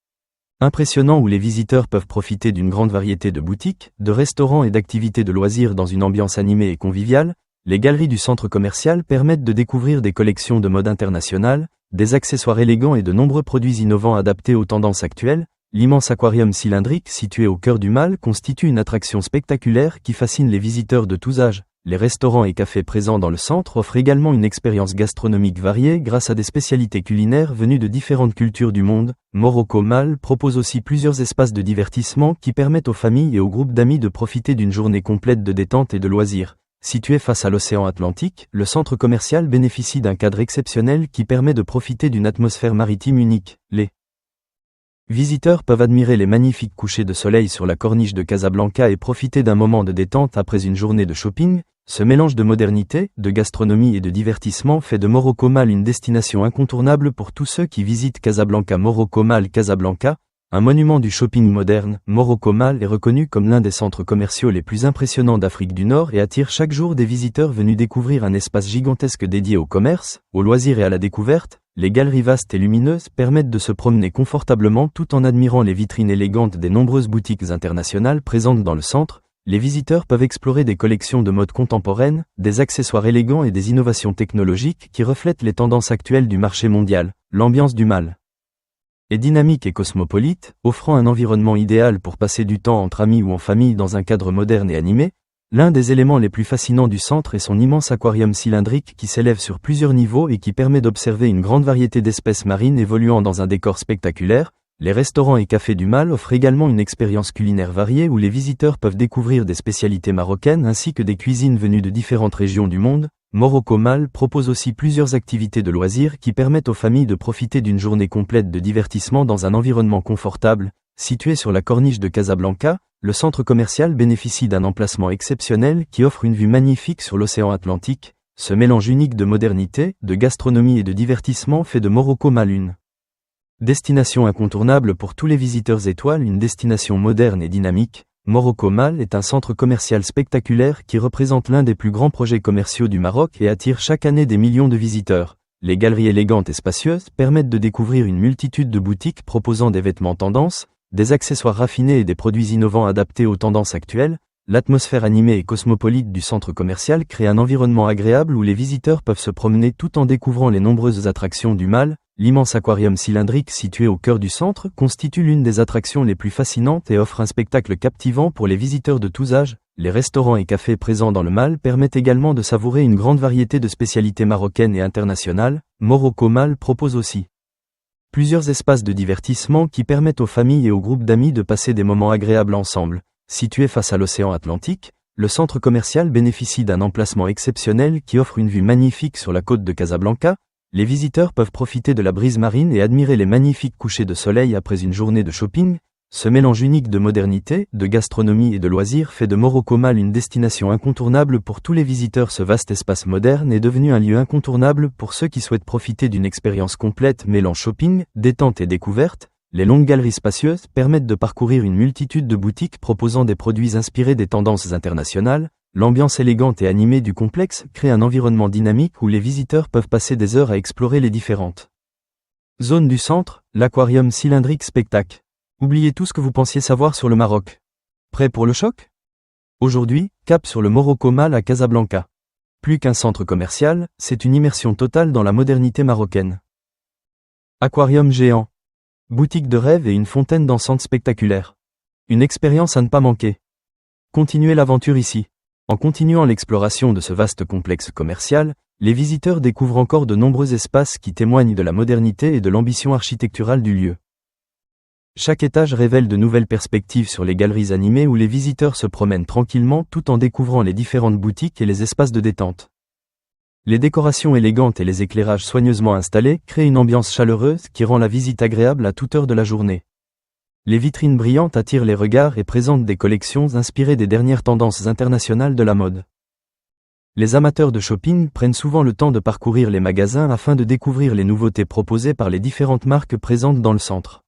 impressionnant où les visiteurs peuvent profiter d'une grande variété de boutiques, de restaurants et d'activités de loisirs dans une ambiance animée et conviviale. Les galeries du centre commercial permettent de découvrir des collections de mode internationale, des accessoires élégants et de nombreux produits innovants adaptés aux tendances actuelles. L'immense aquarium cylindrique situé au cœur du Mal constitue une attraction spectaculaire qui fascine les visiteurs de tous âges. Les restaurants et cafés présents dans le centre offrent également une expérience gastronomique variée grâce à des spécialités culinaires venues de différentes cultures du monde. Morocco Mal propose aussi plusieurs espaces de divertissement qui permettent aux familles et aux groupes d'amis de profiter d'une journée complète de détente et de loisirs. Situé face à l'océan Atlantique, le centre commercial bénéficie d'un cadre exceptionnel qui permet de profiter d'une atmosphère maritime unique. Les Visiteurs peuvent admirer les magnifiques couchers de soleil sur la corniche de Casablanca et profiter d'un moment de détente après une journée de shopping. Ce mélange de modernité, de gastronomie et de divertissement fait de Morocco Mall une destination incontournable pour tous ceux qui visitent Casablanca. Morocco Mall Casablanca, un monument du shopping moderne, Morocco Mall est reconnu comme l'un des centres commerciaux les plus impressionnants d'Afrique du Nord et attire chaque jour des visiteurs venus découvrir un espace gigantesque dédié au commerce, aux loisirs et à la découverte. Les galeries vastes et lumineuses permettent de se promener confortablement tout en admirant les vitrines élégantes des nombreuses boutiques internationales présentes dans le centre. Les visiteurs peuvent explorer des collections de mode contemporaine, des accessoires élégants et des innovations technologiques qui reflètent les tendances actuelles du marché mondial. L'ambiance du Mall est dynamique et cosmopolite, offrant un environnement idéal pour passer du temps entre amis ou en famille dans un cadre moderne et animé. L'un des éléments les plus fascinants du centre est son immense aquarium cylindrique qui s'élève sur plusieurs niveaux et qui permet d'observer une grande variété d'espèces marines évoluant dans un décor spectaculaire. Les restaurants et cafés du Mall offrent également une expérience culinaire variée où les visiteurs peuvent découvrir des spécialités marocaines ainsi que des cuisines venues de différentes régions du monde. Morocco Mall propose aussi plusieurs activités de loisirs qui permettent aux familles de profiter d'une journée complète de divertissement dans un environnement confortable. Situé sur la corniche de Casablanca, le centre commercial bénéficie d'un emplacement exceptionnel qui offre une vue magnifique sur l'océan Atlantique. Ce mélange unique de modernité, de gastronomie et de divertissement fait de Morocco Mall une destination incontournable pour tous les visiteurs étoiles, une destination moderne et dynamique. Morocco Mall est un centre commercial spectaculaire qui représente l'un des plus grands projets commerciaux du Maroc et attire chaque année des millions de visiteurs. Les galeries élégantes et spacieuses permettent de découvrir une multitude de boutiques proposant des vêtements tendance, des accessoires raffinés et des produits innovants adaptés aux tendances actuelles. L'atmosphère animée et cosmopolite du centre commercial crée un environnement agréable où les visiteurs peuvent se promener tout en découvrant les nombreuses attractions du Mall. L'immense aquarium cylindrique situé au cœur du centre constitue l'une des attractions les plus fascinantes et offre un spectacle captivant pour les visiteurs de tous âges. Les restaurants et cafés présents dans le Mall permettent également de savourer une grande variété de spécialités marocaines et internationales. Morocco Mall propose aussi plusieurs espaces de divertissement qui permettent aux familles et aux groupes d'amis de passer des moments agréables ensemble. Situé face à l'océan Atlantique, le centre commercial bénéficie d'un emplacement exceptionnel qui offre une vue magnifique sur la côte de Casablanca. Les visiteurs peuvent profiter de la brise marine et admirer les magnifiques couchers de soleil après une journée de shopping. Ce mélange unique de modernité, de gastronomie et de loisirs fait de Morocco Mall une destination incontournable pour tous les visiteurs. Ce vaste espace moderne est devenu un lieu incontournable pour ceux qui souhaitent profiter d'une expérience complète mêlant shopping, détente et découverte. Les longues galeries spacieuses permettent de parcourir une multitude de boutiques proposant des produits inspirés des tendances internationales. L'ambiance élégante et animée du complexe crée un environnement dynamique où les visiteurs peuvent passer des heures à explorer les différentes zones du centre. L'aquarium cylindrique spectacle. Oubliez tout ce que vous pensiez savoir sur le Maroc. Prêt pour le choc? Aujourd'hui, cap sur le Morocco Mall à Casablanca. Plus qu'un centre commercial, c'est une immersion totale dans la modernité marocaine. Aquarium géant. Boutique de rêve et une fontaine dansante spectaculaire. Une expérience à ne pas manquer. Continuez l'aventure ici. En continuant l'exploration de ce vaste complexe commercial, les visiteurs découvrent encore de nombreux espaces qui témoignent de la modernité et de l'ambition architecturale du lieu. Chaque étage révèle de nouvelles perspectives sur les galeries animées où les visiteurs se promènent tranquillement tout en découvrant les différentes boutiques et les espaces de détente. Les décorations élégantes et les éclairages soigneusement installés créent une ambiance chaleureuse qui rend la visite agréable à toute heure de la journée. Les vitrines brillantes attirent les regards et présentent des collections inspirées des dernières tendances internationales de la mode. Les amateurs de shopping prennent souvent le temps de parcourir les magasins afin de découvrir les nouveautés proposées par les différentes marques présentes dans le centre.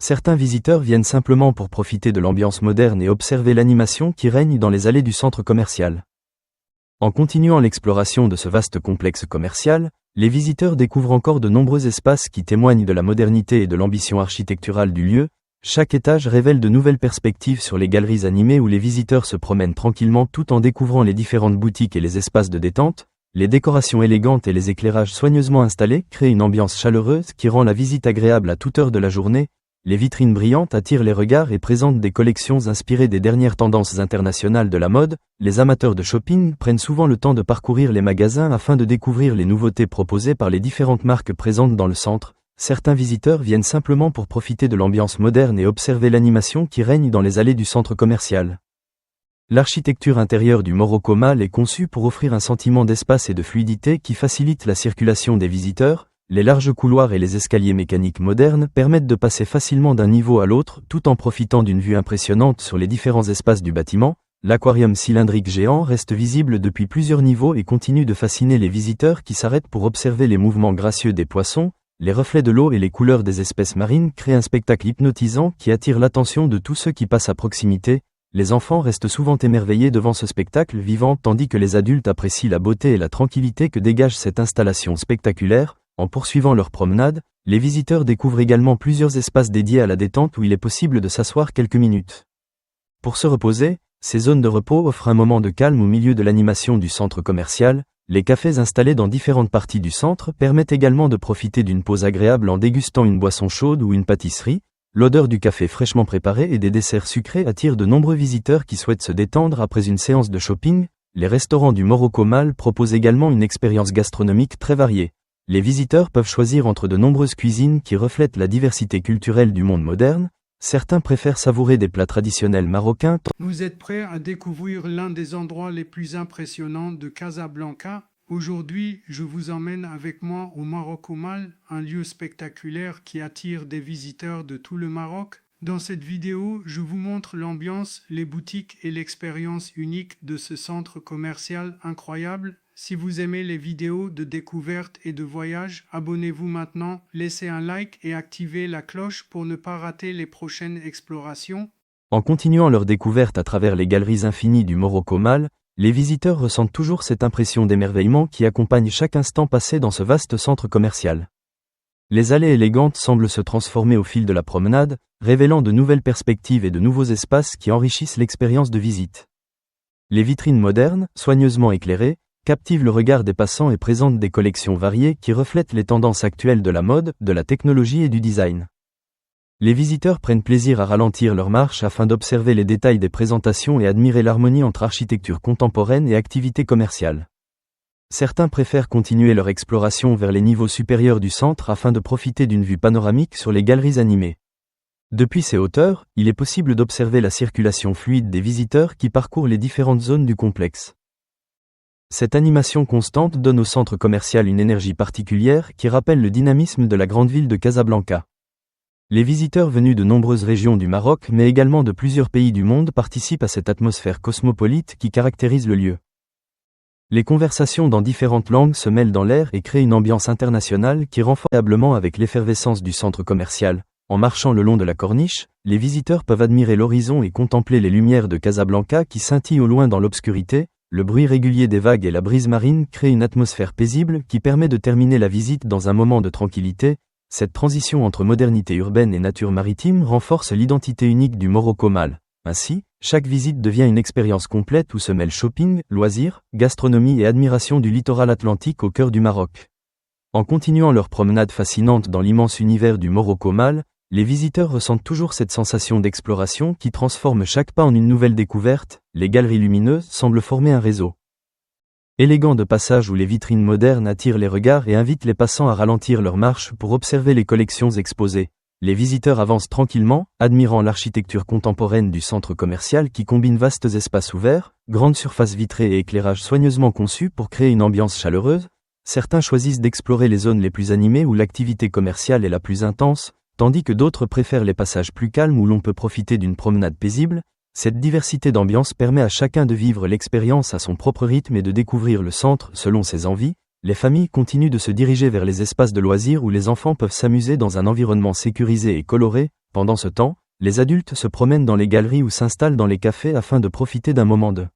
Certains visiteurs viennent simplement pour profiter de l'ambiance moderne et observer l'animation qui règne dans les allées du centre commercial. En continuant l'exploration de ce vaste complexe commercial, les visiteurs découvrent encore de nombreux espaces qui témoignent de la modernité et de l'ambition architecturale du lieu. Chaque étage révèle de nouvelles perspectives sur les galeries animées où les visiteurs se promènent tranquillement tout en découvrant les différentes boutiques et les espaces de détente. Les décorations élégantes et les éclairages soigneusement installés créent une ambiance chaleureuse qui rend la visite agréable à toute heure de la journée. Les vitrines brillantes attirent les regards et présentent des collections inspirées des dernières tendances internationales de la mode. Les amateurs de shopping prennent souvent le temps de parcourir les magasins afin de découvrir les nouveautés proposées par les différentes marques présentes dans le centre. Certains visiteurs viennent simplement pour profiter de l'ambiance moderne et observer l'animation qui règne dans les allées du centre commercial. L'architecture intérieure du Morocco Mall est conçue pour offrir un sentiment d'espace et de fluidité qui facilite la circulation des visiteurs. les larges couloirs et les escaliers mécaniques modernes permettent de passer facilement d'un niveau à l'autre tout en profitant d'une vue impressionnante sur les différents espaces du bâtiment. L'aquarium cylindrique géant reste visible depuis plusieurs niveaux et continue de fasciner les visiteurs qui s'arrêtent pour observer les mouvements gracieux des poissons. Les reflets de l'eau et les couleurs des espèces marines créent un spectacle hypnotisant qui attire l'attention de tous ceux qui passent à proximité. Les enfants restent souvent émerveillés devant ce spectacle vivant tandis que les adultes apprécient la beauté et la tranquillité que dégage cette installation spectaculaire. En poursuivant leur promenade, les visiteurs découvrent également plusieurs espaces dédiés à la détente où il est possible de s'asseoir quelques minutes. Pour se reposer, ces zones de repos offrent un moment de calme au milieu de l'animation du centre commercial. Les cafés installés dans différentes parties du centre permettent également de profiter d'une pause agréable en dégustant une boisson chaude ou une pâtisserie. L'odeur du café fraîchement préparé et des desserts sucrés attire de nombreux visiteurs qui souhaitent se détendre après une séance de shopping. Les restaurants du Morocco Mall proposent également une expérience gastronomique très variée. Les visiteurs peuvent choisir entre de nombreuses cuisines qui reflètent la diversité culturelle du monde moderne. Certains préfèrent savourer des plats traditionnels marocains. Vous êtes prêts à découvrir l'un des endroits les plus impressionnants de Casablanca? Aujourd'hui, je vous emmène avec moi au Morocco Mall, un lieu spectaculaire qui attire des visiteurs de tout le Maroc. Dans cette vidéo, je vous montre l'ambiance, les boutiques et l'expérience unique de ce centre commercial incroyable. Si vous aimez les vidéos de découverte et de voyage, abonnez-vous maintenant, laissez un like et activez la cloche pour ne pas rater les prochaines explorations. En continuant leur découverte à travers les galeries infinies du Morocco Mall, les visiteurs ressentent toujours cette impression d'émerveillement qui accompagne chaque instant passé dans ce vaste centre commercial. Les allées élégantes semblent se transformer au fil de la promenade, révélant de nouvelles perspectives et de nouveaux espaces qui enrichissent l'expérience de visite. Les vitrines modernes, soigneusement éclairées, captivent le regard des passants et présentent des collections variées qui reflètent les tendances actuelles de la mode, de la technologie et du design. Les visiteurs prennent plaisir à ralentir leur marche afin d'observer les détails des présentations et admirer l'harmonie entre architecture contemporaine et activité commerciale. Certains préfèrent continuer leur exploration vers les niveaux supérieurs du centre afin de profiter d'une vue panoramique sur les galeries animées. Depuis ces hauteurs, il est possible d'observer la circulation fluide des visiteurs qui parcourent les différentes zones du complexe. Cette animation constante donne au centre commercial une énergie particulière qui rappelle le dynamisme de la grande ville de Casablanca. Les visiteurs venus de nombreuses régions du Maroc mais également de plusieurs pays du monde participent à cette atmosphère cosmopolite qui caractérise le lieu. Les conversations dans différentes langues se mêlent dans l'air et créent une ambiance internationale qui renforce favorablement avec l'effervescence du centre commercial. En marchant le long de la corniche, les visiteurs peuvent admirer l'horizon et contempler les lumières de Casablanca qui scintillent au loin dans l'obscurité. Le bruit régulier des vagues et la brise marine créent une atmosphère paisible qui permet de terminer la visite dans un moment de tranquillité. Cette transition entre modernité urbaine et nature maritime renforce l'identité unique du Morocco Mall. Ainsi, chaque visite devient une expérience complète où se mêlent shopping, loisirs, gastronomie et admiration du littoral atlantique au cœur du Maroc. En continuant leur promenade fascinante dans l'immense univers du Morocco Mall, les visiteurs ressentent toujours cette sensation d'exploration qui transforme chaque pas en une nouvelle découverte. Les galeries lumineuses semblent former un réseau élégant de passage où les vitrines modernes attirent les regards et invitent les passants à ralentir leur marche pour observer les collections exposées. Les visiteurs avancent tranquillement, admirant l'architecture contemporaine du centre commercial qui combine vastes espaces ouverts, grandes surfaces vitrées et éclairages soigneusement conçus pour créer une ambiance chaleureuse. Certains choisissent d'explorer les zones les plus animées où l'activité commerciale est la plus intense, tandis que d'autres préfèrent les passages plus calmes où l'on peut profiter d'une promenade paisible. Cette diversité d'ambiance permet à chacun de vivre l'expérience à son propre rythme et de découvrir le centre selon ses envies. Les familles continuent de se diriger vers les espaces de loisirs où les enfants peuvent s'amuser dans un environnement sécurisé et coloré. Pendant ce temps, les adultes se promènent dans les galeries ou s'installent dans les cafés afin de profiter d'un moment de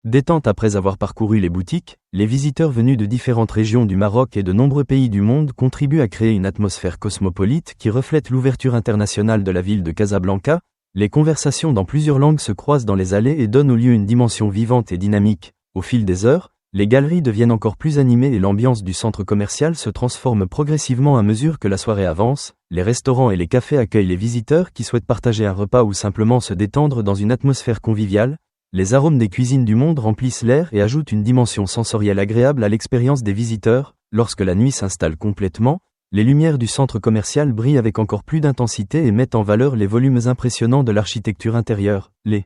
détente après avoir parcouru les boutiques. Les visiteurs venus de différentes régions du Maroc et de nombreux pays du monde contribuent à créer une atmosphère cosmopolite qui reflète l'ouverture internationale de la ville de Casablanca. Les conversations dans plusieurs langues se croisent dans les allées et donnent au lieu une dimension vivante et dynamique. Au fil des heures, les galeries deviennent encore plus animées et l'ambiance du centre commercial se transforme progressivement à mesure que la soirée avance. Les restaurants et les cafés accueillent les visiteurs qui souhaitent partager un repas ou simplement se détendre dans une atmosphère conviviale. Les arômes des cuisines du monde remplissent l'air et ajoutent une dimension sensorielle agréable à l'expérience des visiteurs. Lorsque la nuit s'installe complètement, les lumières du centre commercial brillent avec encore plus d'intensité et mettent en valeur les volumes impressionnants de l'architecture intérieure. Les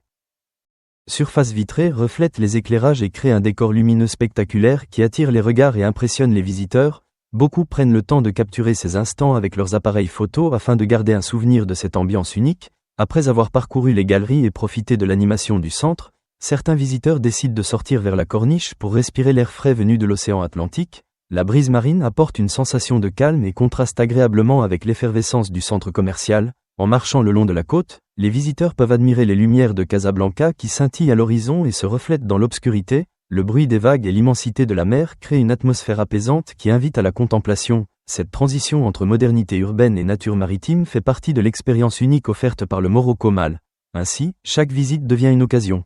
surfaces vitrées reflètent les éclairages et créent un décor lumineux spectaculaire qui attire les regards et impressionne les visiteurs. Beaucoup prennent le temps de capturer ces instants avec leurs appareils photo afin de garder un souvenir de cette ambiance unique. Après avoir parcouru les galeries et profité de l'animation du centre, certains visiteurs décident de sortir vers la corniche pour respirer l'air frais venu de l'océan Atlantique. La brise marine apporte une sensation de calme et contraste agréablement avec l'effervescence du centre commercial. En marchant le long de la côte, les visiteurs peuvent admirer les lumières de Casablanca qui scintillent à l'horizon et se reflètent dans l'obscurité. Le bruit des vagues et l'immensité de la mer créent une atmosphère apaisante qui invite à la contemplation. Cette transition entre modernité urbaine et nature maritime fait partie de l'expérience unique offerte par le Morocco Mal. Ainsi, chaque visite devient une occasion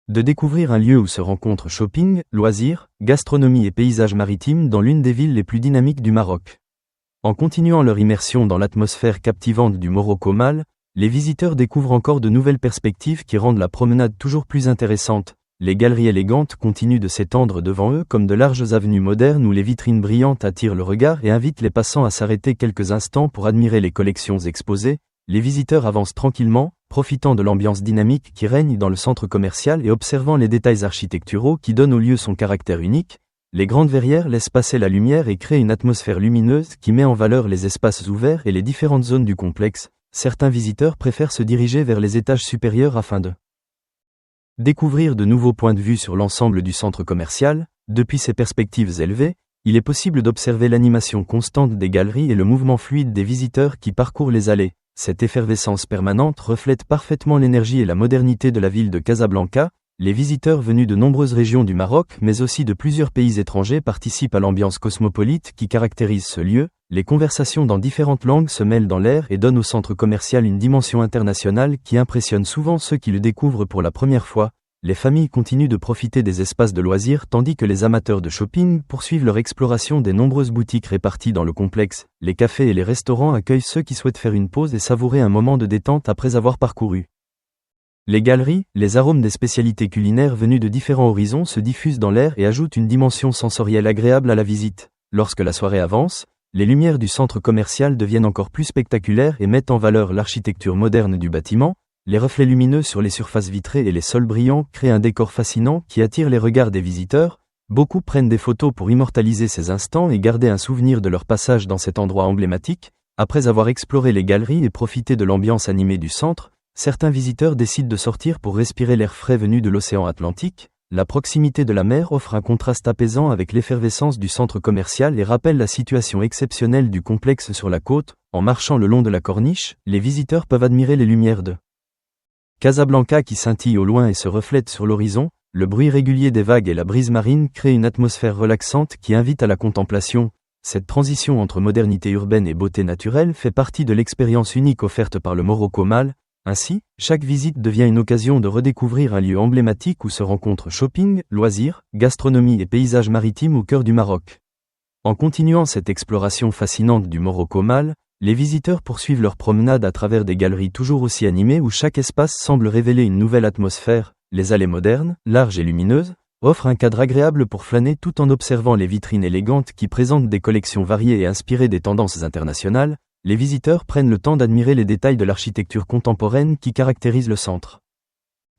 de découvrir un lieu où se rencontrent shopping, loisirs, gastronomie et paysages maritimes dans l'une des villes les plus dynamiques du Maroc. En continuant leur immersion dans l'atmosphère captivante du Morocco Mal, les visiteurs découvrent encore de nouvelles perspectives qui rendent la promenade toujours plus intéressante. Les galeries élégantes continuent de s'étendre devant eux comme de larges avenues modernes où les vitrines brillantes attirent le regard et invitent les passants à s'arrêter quelques instants pour admirer les collections exposées. Les visiteurs avancent tranquillement, profitant de l'ambiance dynamique qui règne dans le centre commercial et observant les détails architecturaux qui donnent au lieu son caractère unique. Les grandes verrières laissent passer la lumière et créent une atmosphère lumineuse qui met en valeur les espaces ouverts et les différentes zones du complexe. Certains visiteurs préfèrent se diriger vers les étages supérieurs afin de découvrir de nouveaux points de vue sur l'ensemble du centre commercial. Depuis ces perspectives élevées, il est possible d'observer l'animation constante des galeries et le mouvement fluide des visiteurs qui parcourent les allées. Cette effervescence permanente reflète parfaitement l'énergie et la modernité de la ville de Casablanca. Les visiteurs venus de nombreuses régions du Maroc mais aussi de plusieurs pays étrangers participent à l'ambiance cosmopolite qui caractérise ce lieu. Les conversations dans différentes langues se mêlent dans l'air et donnent au centre commercial une dimension internationale qui impressionne souvent ceux qui le découvrent pour la première fois. Les familles continuent de profiter des espaces de loisirs tandis que les amateurs de shopping poursuivent leur exploration des nombreuses boutiques réparties dans le complexe. Les cafés et les restaurants accueillent ceux qui souhaitent faire une pause et savourer un moment de détente après avoir parcouru les galeries. Les arômes des spécialités culinaires venues de différents horizons se diffusent dans l'air et ajoutent une dimension sensorielle agréable à la visite. Lorsque la soirée avance, les lumières du centre commercial deviennent encore plus spectaculaires et mettent en valeur l'architecture moderne du bâtiment. Les reflets lumineux sur les surfaces vitrées et les sols brillants créent un décor fascinant qui attire les regards des visiteurs. Beaucoup prennent des photos pour immortaliser ces instants et garder un souvenir de leur passage dans cet endroit emblématique. Après avoir exploré les galeries et profité de l'ambiance animée du centre, certains visiteurs décident de sortir pour respirer l'air frais venu de l'océan Atlantique. La proximité de la mer offre un contraste apaisant avec l'effervescence du centre commercial et rappelle la situation exceptionnelle du complexe sur la côte. En marchant le long de la corniche, les visiteurs peuvent admirer les lumières de Casablanca qui scintillent au loin et se reflètent sur l'horizon. Le bruit régulier des vagues et la brise marine créent une atmosphère relaxante qui invite à la contemplation. Cette transition entre modernité urbaine et beauté naturelle fait partie de l'expérience unique offerte par le Morocco Mal. Ainsi, chaque visite devient une occasion de redécouvrir un lieu emblématique où se rencontrent shopping, loisirs, gastronomie et paysages maritimes au cœur du Maroc. En continuant cette exploration fascinante du Morocco Mal, les visiteurs poursuivent leur promenade à travers des galeries toujours aussi animées où chaque espace semble révéler une nouvelle atmosphère. Les allées modernes, larges et lumineuses, offrent un cadre agréable pour flâner tout en observant les vitrines élégantes qui présentent des collections variées et inspirées des tendances internationales. Les visiteurs prennent le temps d'admirer les détails de l'architecture contemporaine qui caractérise le centre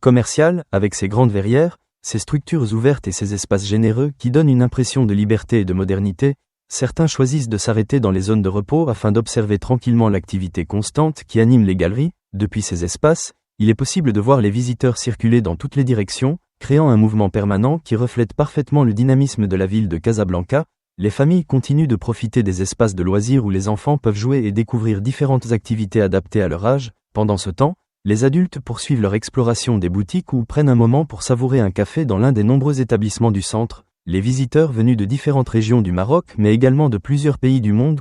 commercial, avec ses grandes verrières, ses structures ouvertes et ses espaces généreux qui donnent une impression de liberté et de modernité. Certains choisissent de s'arrêter dans les zones de repos afin d'observer tranquillement l'activité constante qui anime les galeries. Depuis ces espaces, il est possible de voir les visiteurs circuler dans toutes les directions, créant un mouvement permanent qui reflète parfaitement le dynamisme de la ville de Casablanca. Les familles continuent de profiter des espaces de loisirs où les enfants peuvent jouer et découvrir différentes activités adaptées à leur âge. Pendant ce temps, les adultes poursuivent leur exploration des boutiques ou prennent un moment pour savourer un café dans l'un des nombreux établissements du centre. Les visiteurs venus de différentes régions du Maroc mais également de plusieurs pays du monde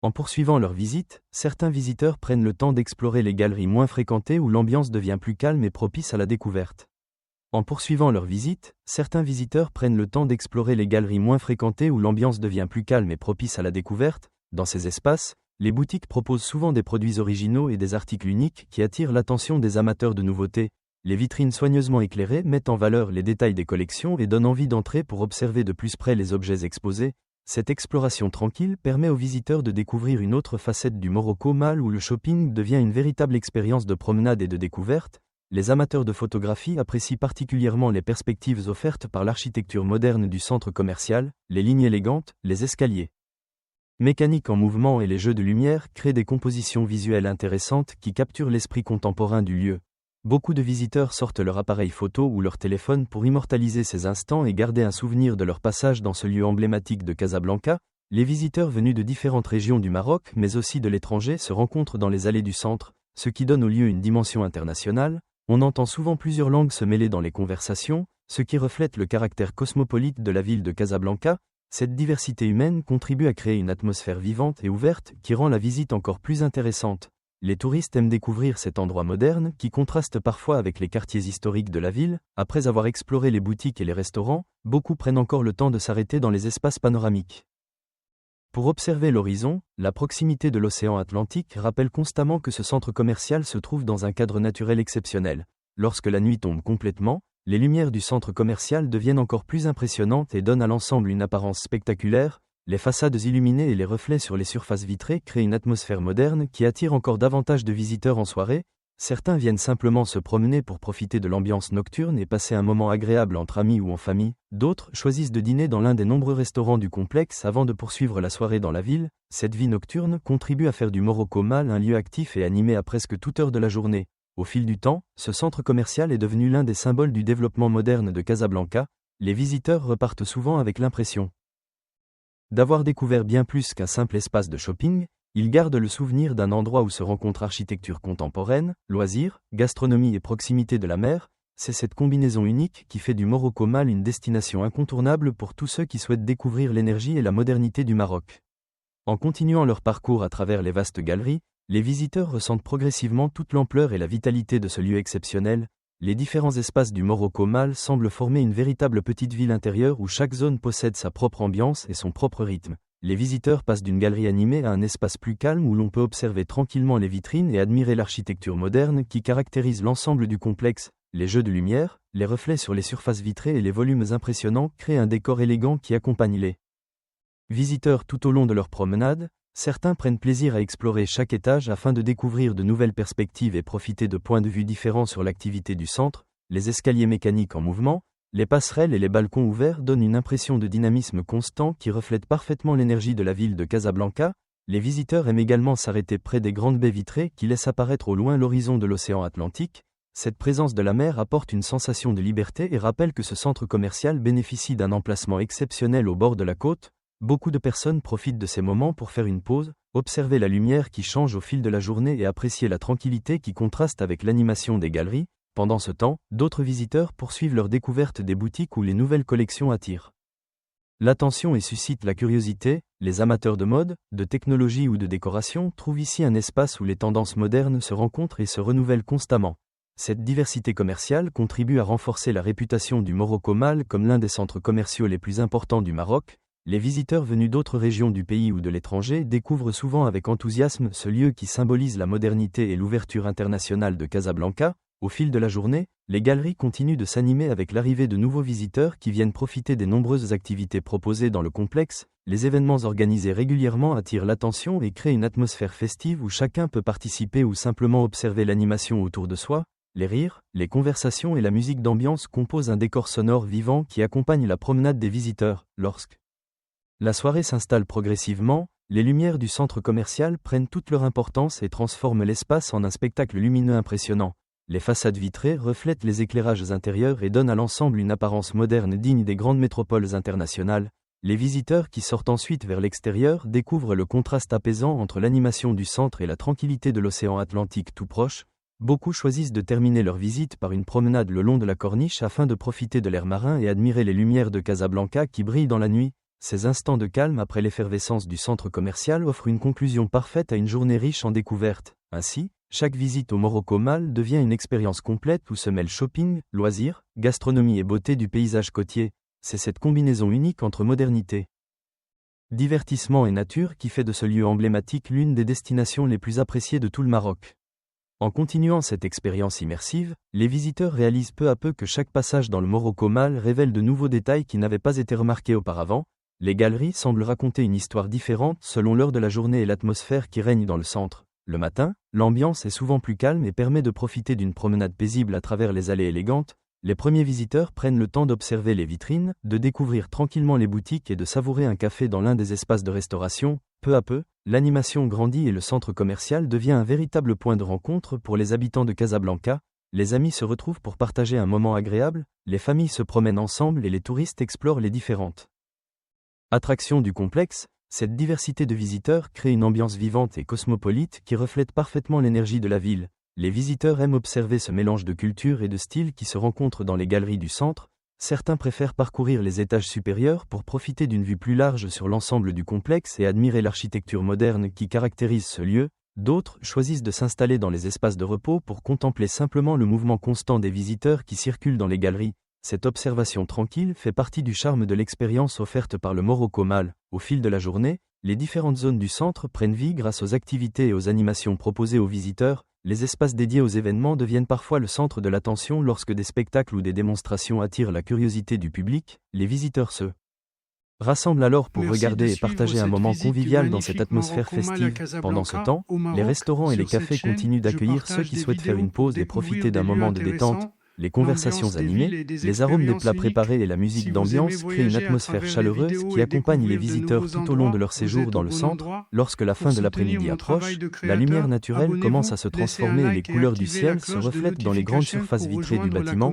En poursuivant leur visite, certains visiteurs prennent le temps d'explorer les galeries moins fréquentées où l'ambiance devient plus calme et propice à la découverte. En poursuivant leur visite, certains visiteurs prennent le temps d'explorer les galeries moins fréquentées où l'ambiance devient plus calme et propice à la découverte. Dans ces espaces, les boutiques proposent souvent des produits originaux et des articles uniques qui attirent l'attention des amateurs de nouveautés. Les vitrines soigneusement éclairées mettent en valeur les détails des collections et donnent envie d'entrer pour observer de plus près les objets exposés. Cette exploration tranquille permet aux visiteurs de découvrir une autre facette du Morocco Mall où le shopping devient une véritable expérience de promenade et de découverte. Les amateurs de photographie apprécient particulièrement les perspectives offertes par l'architecture moderne du centre commercial, les lignes élégantes, les escaliers mécaniques en mouvement et les jeux de lumière créent des compositions visuelles intéressantes qui capturent l'esprit contemporain du lieu. Beaucoup de visiteurs sortent leur appareil photo ou leur téléphone pour immortaliser ces instants et garder un souvenir de leur passage dans ce lieu emblématique de Casablanca. Les visiteurs venus de différentes régions du Maroc mais aussi de l'étranger se rencontrent dans les allées du centre, ce qui donne au lieu une dimension internationale. On entend souvent plusieurs langues se mêler dans les conversations, ce qui reflète le caractère cosmopolite de la ville de Casablanca. Cette diversité humaine contribue à créer une atmosphère vivante et ouverte qui rend la visite encore plus intéressante. Les touristes aiment découvrir cet endroit moderne qui contraste parfois avec les quartiers historiques de la ville. Après avoir exploré les boutiques et les restaurants, beaucoup prennent encore le temps de s'arrêter dans les espaces panoramiques. Pour observer l'horizon, la proximité de l'océan Atlantique rappelle constamment que ce centre commercial se trouve dans un cadre naturel exceptionnel. Lorsque la nuit tombe complètement, les lumières du centre commercial deviennent encore plus impressionnantes et donnent à l'ensemble une apparence spectaculaire. Les façades illuminées et les reflets sur les surfaces vitrées créent une atmosphère moderne qui attire encore davantage de visiteurs en soirée. Certains viennent simplement se promener pour profiter de l'ambiance nocturne et passer un moment agréable entre amis ou en famille. D'autres choisissent de dîner dans l'un des nombreux restaurants du complexe avant de poursuivre la soirée dans la ville. Cette vie nocturne contribue à faire du Morocco Mall un lieu actif et animé à presque toute heure de la journée. Au fil du temps, ce centre commercial est devenu l'un des symboles du développement moderne de Casablanca. Les visiteurs repartent souvent avec l'impression d'avoir découvert bien plus qu'un simple espace de shopping. Ils gardent le souvenir d'un endroit où se rencontre architecture contemporaine, loisirs, gastronomie et proximité de la mer. C'est cette combinaison unique qui fait du Morocco Mall une destination incontournable pour tous ceux qui souhaitent découvrir l'énergie et la modernité du Maroc. En continuant leur parcours à travers les vastes galeries, les visiteurs ressentent progressivement toute l'ampleur et la vitalité de ce lieu exceptionnel. Les différents espaces du Morocco Mall semblent former une véritable petite ville intérieure où chaque zone possède sa propre ambiance et son propre rythme. Les visiteurs passent d'une galerie animée à un espace plus calme où l'on peut observer tranquillement les vitrines et admirer l'architecture moderne qui caractérise l'ensemble du complexe. Les jeux de lumière, les reflets sur les surfaces vitrées et les volumes impressionnants créent un décor élégant qui accompagne les visiteurs tout au long de leur promenade. Certains prennent plaisir à explorer chaque étage afin de découvrir de nouvelles perspectives et profiter de points de vue différents sur l'activité du centre. Les escaliers mécaniques en mouvement, les passerelles et les balcons ouverts donnent une impression de dynamisme constant qui reflète parfaitement l'énergie de la ville de Casablanca. Les visiteurs aiment également s'arrêter près des grandes baies vitrées qui laissent apparaître au loin l'horizon de l'océan Atlantique. Cette présence de la mer apporte une sensation de liberté et rappelle que ce centre commercial bénéficie d'un emplacement exceptionnel au bord de la côte. Beaucoup de personnes profitent de ces moments pour faire une pause, observer la lumière qui change au fil de la journée et apprécier la tranquillité qui contraste avec l'animation des galeries. Pendant ce temps, d'autres visiteurs poursuivent leur découverte des boutiques où les nouvelles collections attirent l'attention et suscitent la curiosité. Les amateurs de mode, de technologie ou de décoration trouvent ici un espace où les tendances modernes se rencontrent et se renouvellent constamment. Cette diversité commerciale contribue à renforcer la réputation du Morocco Mall comme l'un des centres commerciaux les plus importants du Maroc. Les visiteurs venus d'autres régions du pays ou de l'étranger découvrent souvent avec enthousiasme ce lieu qui symbolise la modernité et l'ouverture internationale de Casablanca. Au fil de la journée, les galeries continuent de s'animer avec l'arrivée de nouveaux visiteurs qui viennent profiter des nombreuses activités proposées dans le complexe. Les événements organisés régulièrement attirent l'attention et créent une atmosphère festive où chacun peut participer ou simplement observer l'animation autour de soi. Les rires, les conversations et la musique d'ambiance composent un décor sonore vivant qui accompagne la promenade des visiteurs. Lorsque la soirée s'installe progressivement, les lumières du centre commercial prennent toute leur importance et transforment l'espace en un spectacle lumineux impressionnant. Les façades vitrées reflètent les éclairages intérieurs et donnent à l'ensemble une apparence moderne digne des grandes métropoles internationales. Les visiteurs qui sortent ensuite vers l'extérieur découvrent le contraste apaisant entre l'animation du centre et la tranquillité de l'océan Atlantique tout proche. Beaucoup choisissent de terminer leur visite par une promenade le long de la corniche afin de profiter de l'air marin et admirer les lumières de Casablanca qui brillent dans la nuit. Ces instants de calme après l'effervescence du centre commercial offrent une conclusion parfaite à une journée riche en découvertes. Ainsi, chaque visite au Morocco Mall devient une expérience complète où se mêlent shopping, loisirs, gastronomie et beauté du paysage côtier. C'est cette combinaison unique entre modernité, divertissement et nature qui fait de ce lieu emblématique l'une des destinations les plus appréciées de tout le Maroc. En continuant cette expérience immersive, les visiteurs réalisent peu à peu que chaque passage dans le Morocco Mall révèle de nouveaux détails qui n'avaient pas été remarqués auparavant. Les galeries semblent raconter une histoire différente selon l'heure de la journée et l'atmosphère qui règne dans le centre. Le matin, l'ambiance est souvent plus calme et permet de profiter d'une promenade paisible à travers les allées élégantes. Les premiers visiteurs prennent le temps d'observer les vitrines, de découvrir tranquillement les boutiques et de savourer un café dans l'un des espaces de restauration. Peu à peu, l'animation grandit et le centre commercial devient un véritable point de rencontre pour les habitants de Casablanca. Les amis se retrouvent pour partager un moment agréable, les familles se promènent ensemble et les touristes explorent les différentes attractions du complexe. Cette diversité de visiteurs crée une ambiance vivante et cosmopolite qui reflète parfaitement l'énergie de la ville. Les visiteurs aiment observer ce mélange de culture et de style qui se rencontre dans les galeries du centre. Certains préfèrent parcourir les étages supérieurs pour profiter d'une vue plus large sur l'ensemble du complexe et admirer l'architecture moderne qui caractérise ce lieu. D'autres choisissent de s'installer dans les espaces de repos pour contempler simplement le mouvement constant des visiteurs qui circulent dans les galeries. Cette observation tranquille fait partie du charme de l'expérience offerte par le Morocco Mall. Au fil de la journée, les différentes zones du centre prennent vie grâce aux activités et aux animations proposées aux visiteurs. Les espaces dédiés aux événements deviennent parfois le centre de l'attention lorsque des spectacles ou des démonstrations attirent la curiosité du public. Les visiteurs se rassemblent alors pour regarder et partager un moment convivial dans cette atmosphère festive. Pendant ce temps, les restaurants et les cafés continuent d'accueillir ceux qui souhaitent faire une pause et profiter d'un moment de détente. Les conversations animées, les arômes des plats préparés et la musique d'ambiance créent une atmosphère chaleureuse qui accompagne les visiteurs tout au long de leur séjour dans le centre. Lorsque la fin de l'après-midi approche, la lumière naturelle commence à se transformer et les couleurs du ciel se reflètent dans les grandes surfaces vitrées du bâtiment.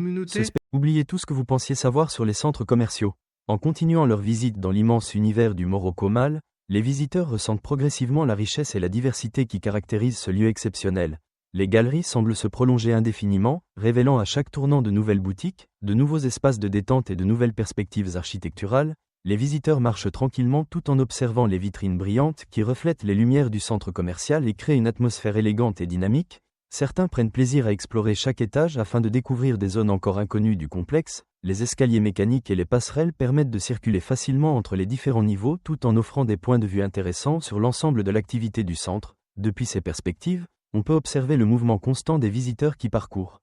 Oubliez tout ce que vous pensiez savoir sur les centres commerciaux. En continuant leur visite dans l'immense univers du Morocco Mall, les visiteurs ressentent progressivement la richesse et la diversité qui caractérisent ce lieu exceptionnel. Les galeries semblent se prolonger indéfiniment, révélant à chaque tournant de nouvelles boutiques, de nouveaux espaces de détente et de nouvelles perspectives architecturales. Les visiteurs marchent tranquillement tout en observant les vitrines brillantes qui reflètent les lumières du centre commercial et créent une atmosphère élégante et dynamique. Certains prennent plaisir à explorer chaque étage afin de découvrir des zones encore inconnues du complexe. Les escaliers mécaniques et les passerelles permettent de circuler facilement entre les différents niveaux tout en offrant des points de vue intéressants sur l'ensemble de l'activité du centre. Depuis ces perspectives, on peut observer le mouvement constant des visiteurs qui parcourent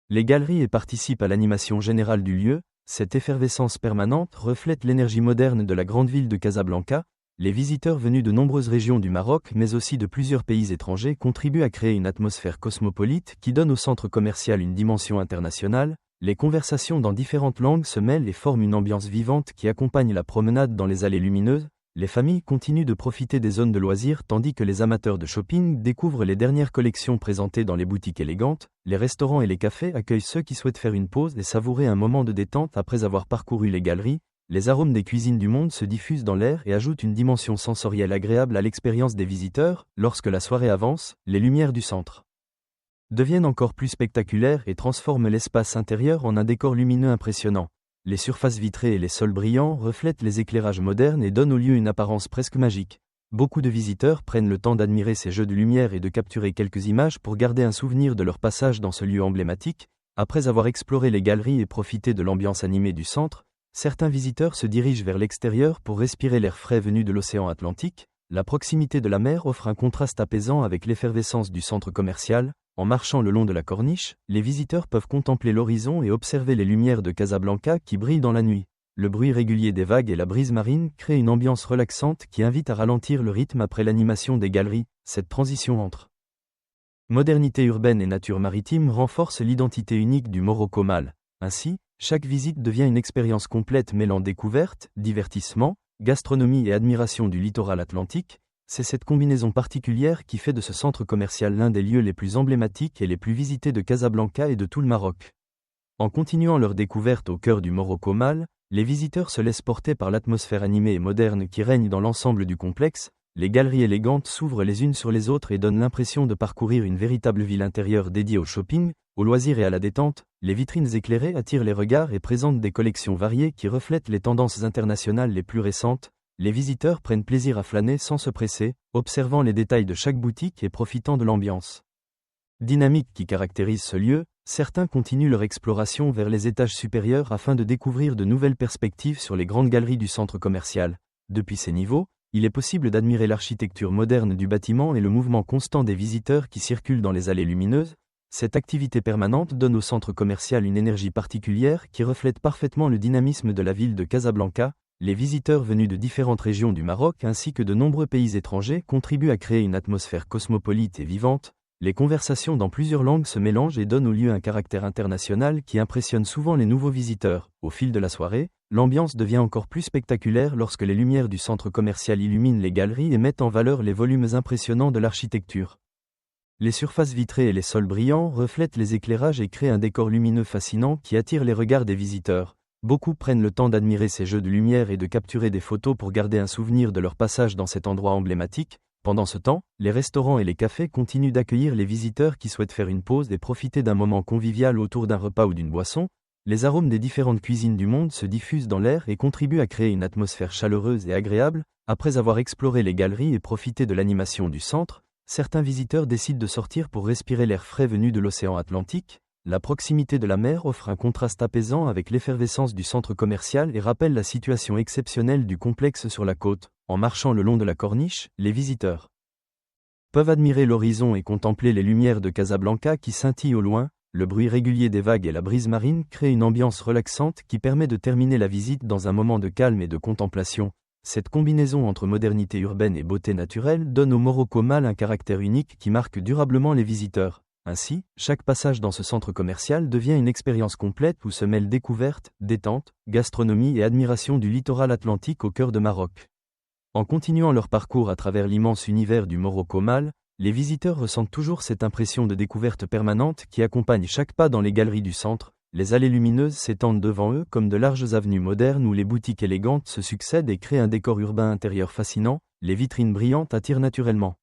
les galeries et participent à l'animation générale du lieu. Cette effervescence permanente reflète l'énergie moderne de la grande ville de Casablanca. Les visiteurs venus de nombreuses régions du Maroc mais aussi de plusieurs pays étrangers contribuent à créer une atmosphère cosmopolite qui donne au centre commercial une dimension internationale. Les conversations dans différentes langues se mêlent et forment une ambiance vivante qui accompagne la promenade dans les allées lumineuses. Les familles continuent de profiter des zones de loisirs tandis que les amateurs de shopping découvrent les dernières collections présentées dans les boutiques élégantes. Les restaurants et les cafés accueillent ceux qui souhaitent faire une pause et savourer un moment de détente après avoir parcouru les galeries. Les arômes des cuisines du monde se diffusent dans l'air et ajoutent une dimension sensorielle agréable à l'expérience des visiteurs. Lorsque la soirée avance, les lumières du centre deviennent encore plus spectaculaires et transforment l'espace intérieur en un décor lumineux impressionnant. Les surfaces vitrées et les sols brillants reflètent les éclairages modernes et donnent au lieu une apparence presque magique. Beaucoup de visiteurs prennent le temps d'admirer ces jeux de lumière et de capturer quelques images pour garder un souvenir de leur passage dans ce lieu emblématique. Après avoir exploré les galeries et profité de l'ambiance animée du centre, certains visiteurs se dirigent vers l'extérieur pour respirer l'air frais venu de l'océan Atlantique. La proximité de la mer offre un contraste apaisant avec l'effervescence du centre commercial. En marchant le long de la corniche, les visiteurs peuvent contempler l'horizon et observer les lumières de Casablanca qui brillent dans la nuit. Le bruit régulier des vagues et la brise marine créent une ambiance relaxante qui invite à ralentir le rythme après l'animation des galeries. Cette transition entre modernité urbaine et nature maritime renforce l'identité unique du Morocco Mall. Ainsi, chaque visite devient une expérience complète mêlant découverte, divertissement, gastronomie et admiration du littoral atlantique. C'est cette combinaison particulière qui fait de ce centre commercial l'un des lieux les plus emblématiques et les plus visités de Casablanca et de tout le Maroc. En continuant leur découverte au cœur du Morocco Mall, les visiteurs se laissent porter par l'atmosphère animée et moderne qui règne dans l'ensemble du complexe. les galeries élégantes s'ouvrent les unes sur les autres et donnent l'impression de parcourir une véritable ville intérieure dédiée au shopping, aux loisirs et à la détente. Les vitrines éclairées attirent les regards et présentent des collections variées qui reflètent les tendances internationales les plus récentes. Les visiteurs prennent plaisir à flâner sans se presser, observant les détails de chaque boutique et profitant de l'ambiance dynamique qui caractérise ce lieu. Certains continuent leur exploration vers les étages supérieurs afin de découvrir de nouvelles perspectives sur les grandes galeries du centre commercial. Depuis ces niveaux, il est possible d'admirer l'architecture moderne du bâtiment et le mouvement constant des visiteurs qui circulent dans les allées lumineuses. Cette activité permanente donne au centre commercial une énergie particulière qui reflète parfaitement le dynamisme de la ville de Casablanca. Les visiteurs venus de différentes régions du Maroc ainsi que de nombreux pays étrangers contribuent à créer une atmosphère cosmopolite et vivante. Les conversations dans plusieurs langues se mélangent et donnent au lieu un caractère international qui impressionne souvent les nouveaux visiteurs. Au fil de la soirée, l'ambiance devient encore plus spectaculaire lorsque les lumières du centre commercial illuminent les galeries et mettent en valeur les volumes impressionnants de l'architecture. Les surfaces vitrées et les sols brillants reflètent les éclairages et créent un décor lumineux fascinant qui attire les regards des visiteurs. Beaucoup prennent le temps d'admirer ces jeux de lumière et de capturer des photos pour garder un souvenir de leur passage dans cet endroit emblématique. Pendant ce temps, les restaurants et les cafés continuent d'accueillir les visiteurs qui souhaitent faire une pause et profiter d'un moment convivial autour d'un repas ou d'une boisson. Les arômes des différentes cuisines du monde se diffusent dans l'air et contribuent à créer une atmosphère chaleureuse et agréable. Après avoir exploré les galeries et profité de l'animation du centre, certains visiteurs décident de sortir pour respirer l'air frais venu de l'océan Atlantique. La proximité de la mer offre un contraste apaisant avec l'effervescence du centre commercial et rappelle la situation exceptionnelle du complexe sur la côte. En marchant le long de la corniche, les visiteurs peuvent admirer l'horizon et contempler les lumières de Casablanca qui scintillent au loin. Le bruit régulier des vagues et la brise marine créent une ambiance relaxante qui permet de terminer la visite dans un moment de calme et de contemplation. Cette combinaison entre modernité urbaine et beauté naturelle donne au Morocco Mall un caractère unique qui marque durablement les visiteurs. Ainsi, chaque passage dans ce centre commercial devient une expérience complète où se mêlent découverte, détente, gastronomie et admiration du littoral atlantique au cœur de Maroc. En continuant leur parcours à travers l'immense univers du Morocco Mall, les visiteurs ressentent toujours cette impression de découverte permanente qui accompagne chaque pas dans les galeries du centre. Les allées lumineuses s'étendent devant eux comme de larges avenues modernes où les boutiques élégantes se succèdent et créent un décor urbain intérieur fascinant. Les vitrines brillantes attirent naturellement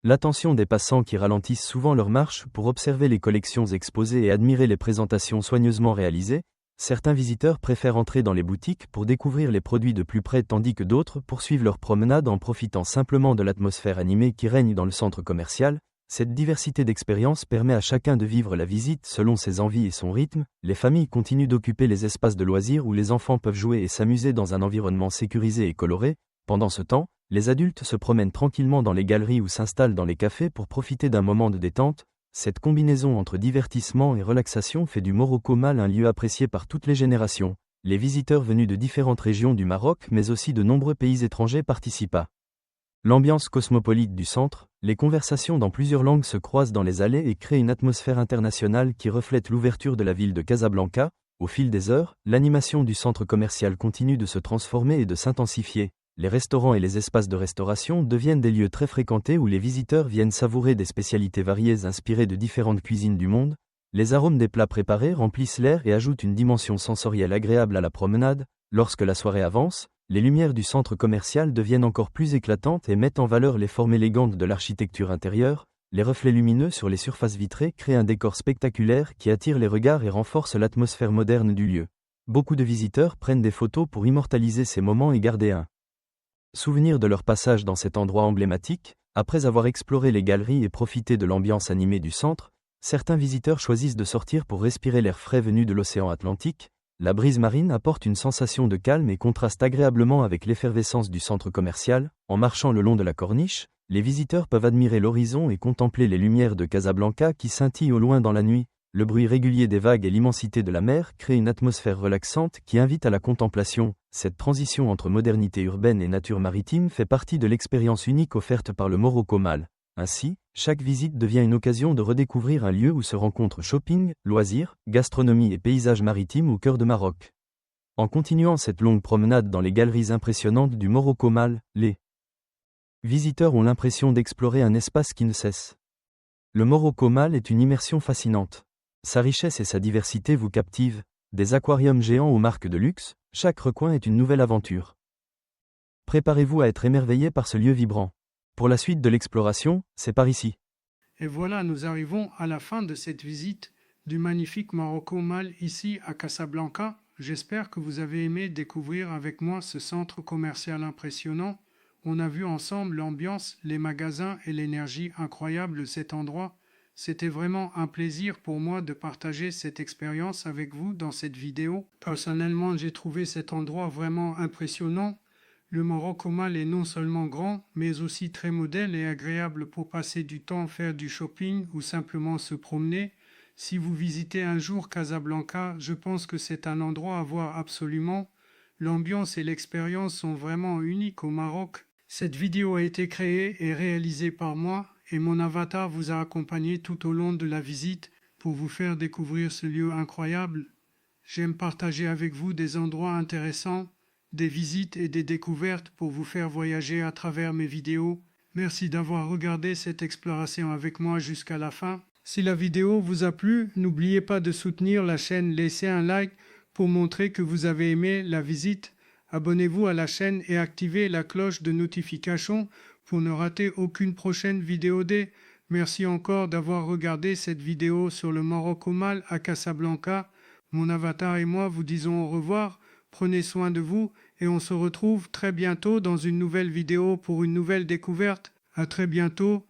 l'attention des passants qui ralentissent souvent leur marche pour observer les collections exposées et admirer les présentations soigneusement réalisées. Certains visiteurs préfèrent entrer dans les boutiques pour découvrir les produits de plus près tandis que d'autres poursuivent leur promenade en profitant simplement de l'atmosphère animée qui règne dans le centre commercial. Cette diversité d'expériences permet à chacun de vivre la visite selon ses envies et son rythme. Les familles continuent d'occuper les espaces de loisirs où les enfants peuvent jouer et s'amuser dans un environnement sécurisé et coloré. Pendant ce temps, les adultes se promènent tranquillement dans les galeries ou s'installent dans les cafés pour profiter d'un moment de détente. Cette combinaison entre divertissement et relaxation fait du Morocco Mall un lieu apprécié par toutes les générations. Les visiteurs venus de différentes régions du Maroc mais aussi de nombreux pays étrangers participent à l'ambiance cosmopolite du centre. Les conversations dans plusieurs langues se croisent dans les allées et créent une atmosphère internationale qui reflète l'ouverture de la ville de Casablanca. Au fil des heures, l'animation du centre commercial continue de se transformer et de s'intensifier. Les restaurants et les espaces de restauration deviennent des lieux très fréquentés où les visiteurs viennent savourer des spécialités variées inspirées de différentes cuisines du monde. Les arômes des plats préparés remplissent l'air et ajoutent une dimension sensorielle agréable à la promenade. Lorsque la soirée avance, les lumières du centre commercial deviennent encore plus éclatantes et mettent en valeur les formes élégantes de l'architecture intérieure. Les reflets lumineux sur les surfaces vitrées créent un décor spectaculaire qui attire les regards et renforce l'atmosphère moderne du lieu. Beaucoup de visiteurs prennent des photos pour immortaliser ces moments et garder un souvenir de leur passage dans cet endroit emblématique. Après avoir exploré les galeries et profité de l'ambiance animée du centre, certains visiteurs choisissent de sortir pour respirer l'air frais venu de l'océan Atlantique. La brise marine apporte une sensation de calme et contraste agréablement avec l'effervescence du centre commercial. En marchant le long de la corniche, les visiteurs peuvent admirer l'horizon et contempler les lumières de Casablanca qui scintillent au loin dans la nuit. Le bruit régulier des vagues et l'immensité de la mer créent une atmosphère relaxante qui invite à la contemplation. Cette transition entre modernité urbaine et nature maritime fait partie de l'expérience unique offerte par le Morocco Mall. Ainsi, chaque visite devient une occasion de redécouvrir un lieu où se rencontrent shopping, loisirs, gastronomie et paysages maritimes au cœur de Maroc. En continuant cette longue promenade dans les galeries impressionnantes du Morocco Mall, les visiteurs ont l'impression d'explorer un espace qui ne cesse. Le Morocco Mall est une immersion fascinante. Sa richesse et sa diversité vous captivent. Des aquariums géants aux marques de luxe, chaque recoin est une nouvelle aventure. Préparez-vous à être émerveillé par ce lieu vibrant. Pour la suite de l'exploration, c'est par ici. Et voilà, nous arrivons à la fin de cette visite du magnifique Marocco Mall ici à Casablanca. J'espère que vous avez aimé découvrir avec moi ce centre commercial impressionnant. On a vu ensemble l'ambiance, les magasins et l'énergie incroyable de cet endroit. C'était vraiment un plaisir pour moi de partager cette expérience avec vous dans cette vidéo. Personnellement, j'ai trouvé cet endroit vraiment impressionnant. Le Marocco Mall est non seulement grand, mais aussi très moderne et agréable pour passer du temps, faire du shopping ou simplement se promener. Si vous visitez un jour Casablanca, je pense que c'est un endroit à voir absolument. L'ambiance et l'expérience sont vraiment uniques au Maroc. Cette vidéo a été créée et réalisée par moi et mon avatar vous a accompagné tout au long de la visite pour vous faire découvrir ce lieu incroyable. J'aime partager avec vous des endroits intéressants, des visites et des découvertes pour vous faire voyager à travers mes vidéos. Merci d'avoir regardé cette exploration avec moi jusqu'à la fin. Si la vidéo vous a plu, n'oubliez pas de soutenir la chaîne, laissez un like pour montrer que vous avez aimé la visite. Abonnez-vous à la chaîne et activez la cloche de notification pour ne rater aucune prochaine vidéo D. Merci encore d'avoir regardé cette vidéo sur le Marocco Mall à Casablanca. Mon avatar et moi vous disons au revoir, prenez soin de vous et on se retrouve très bientôt dans une nouvelle vidéo pour une nouvelle découverte. À très bientôt.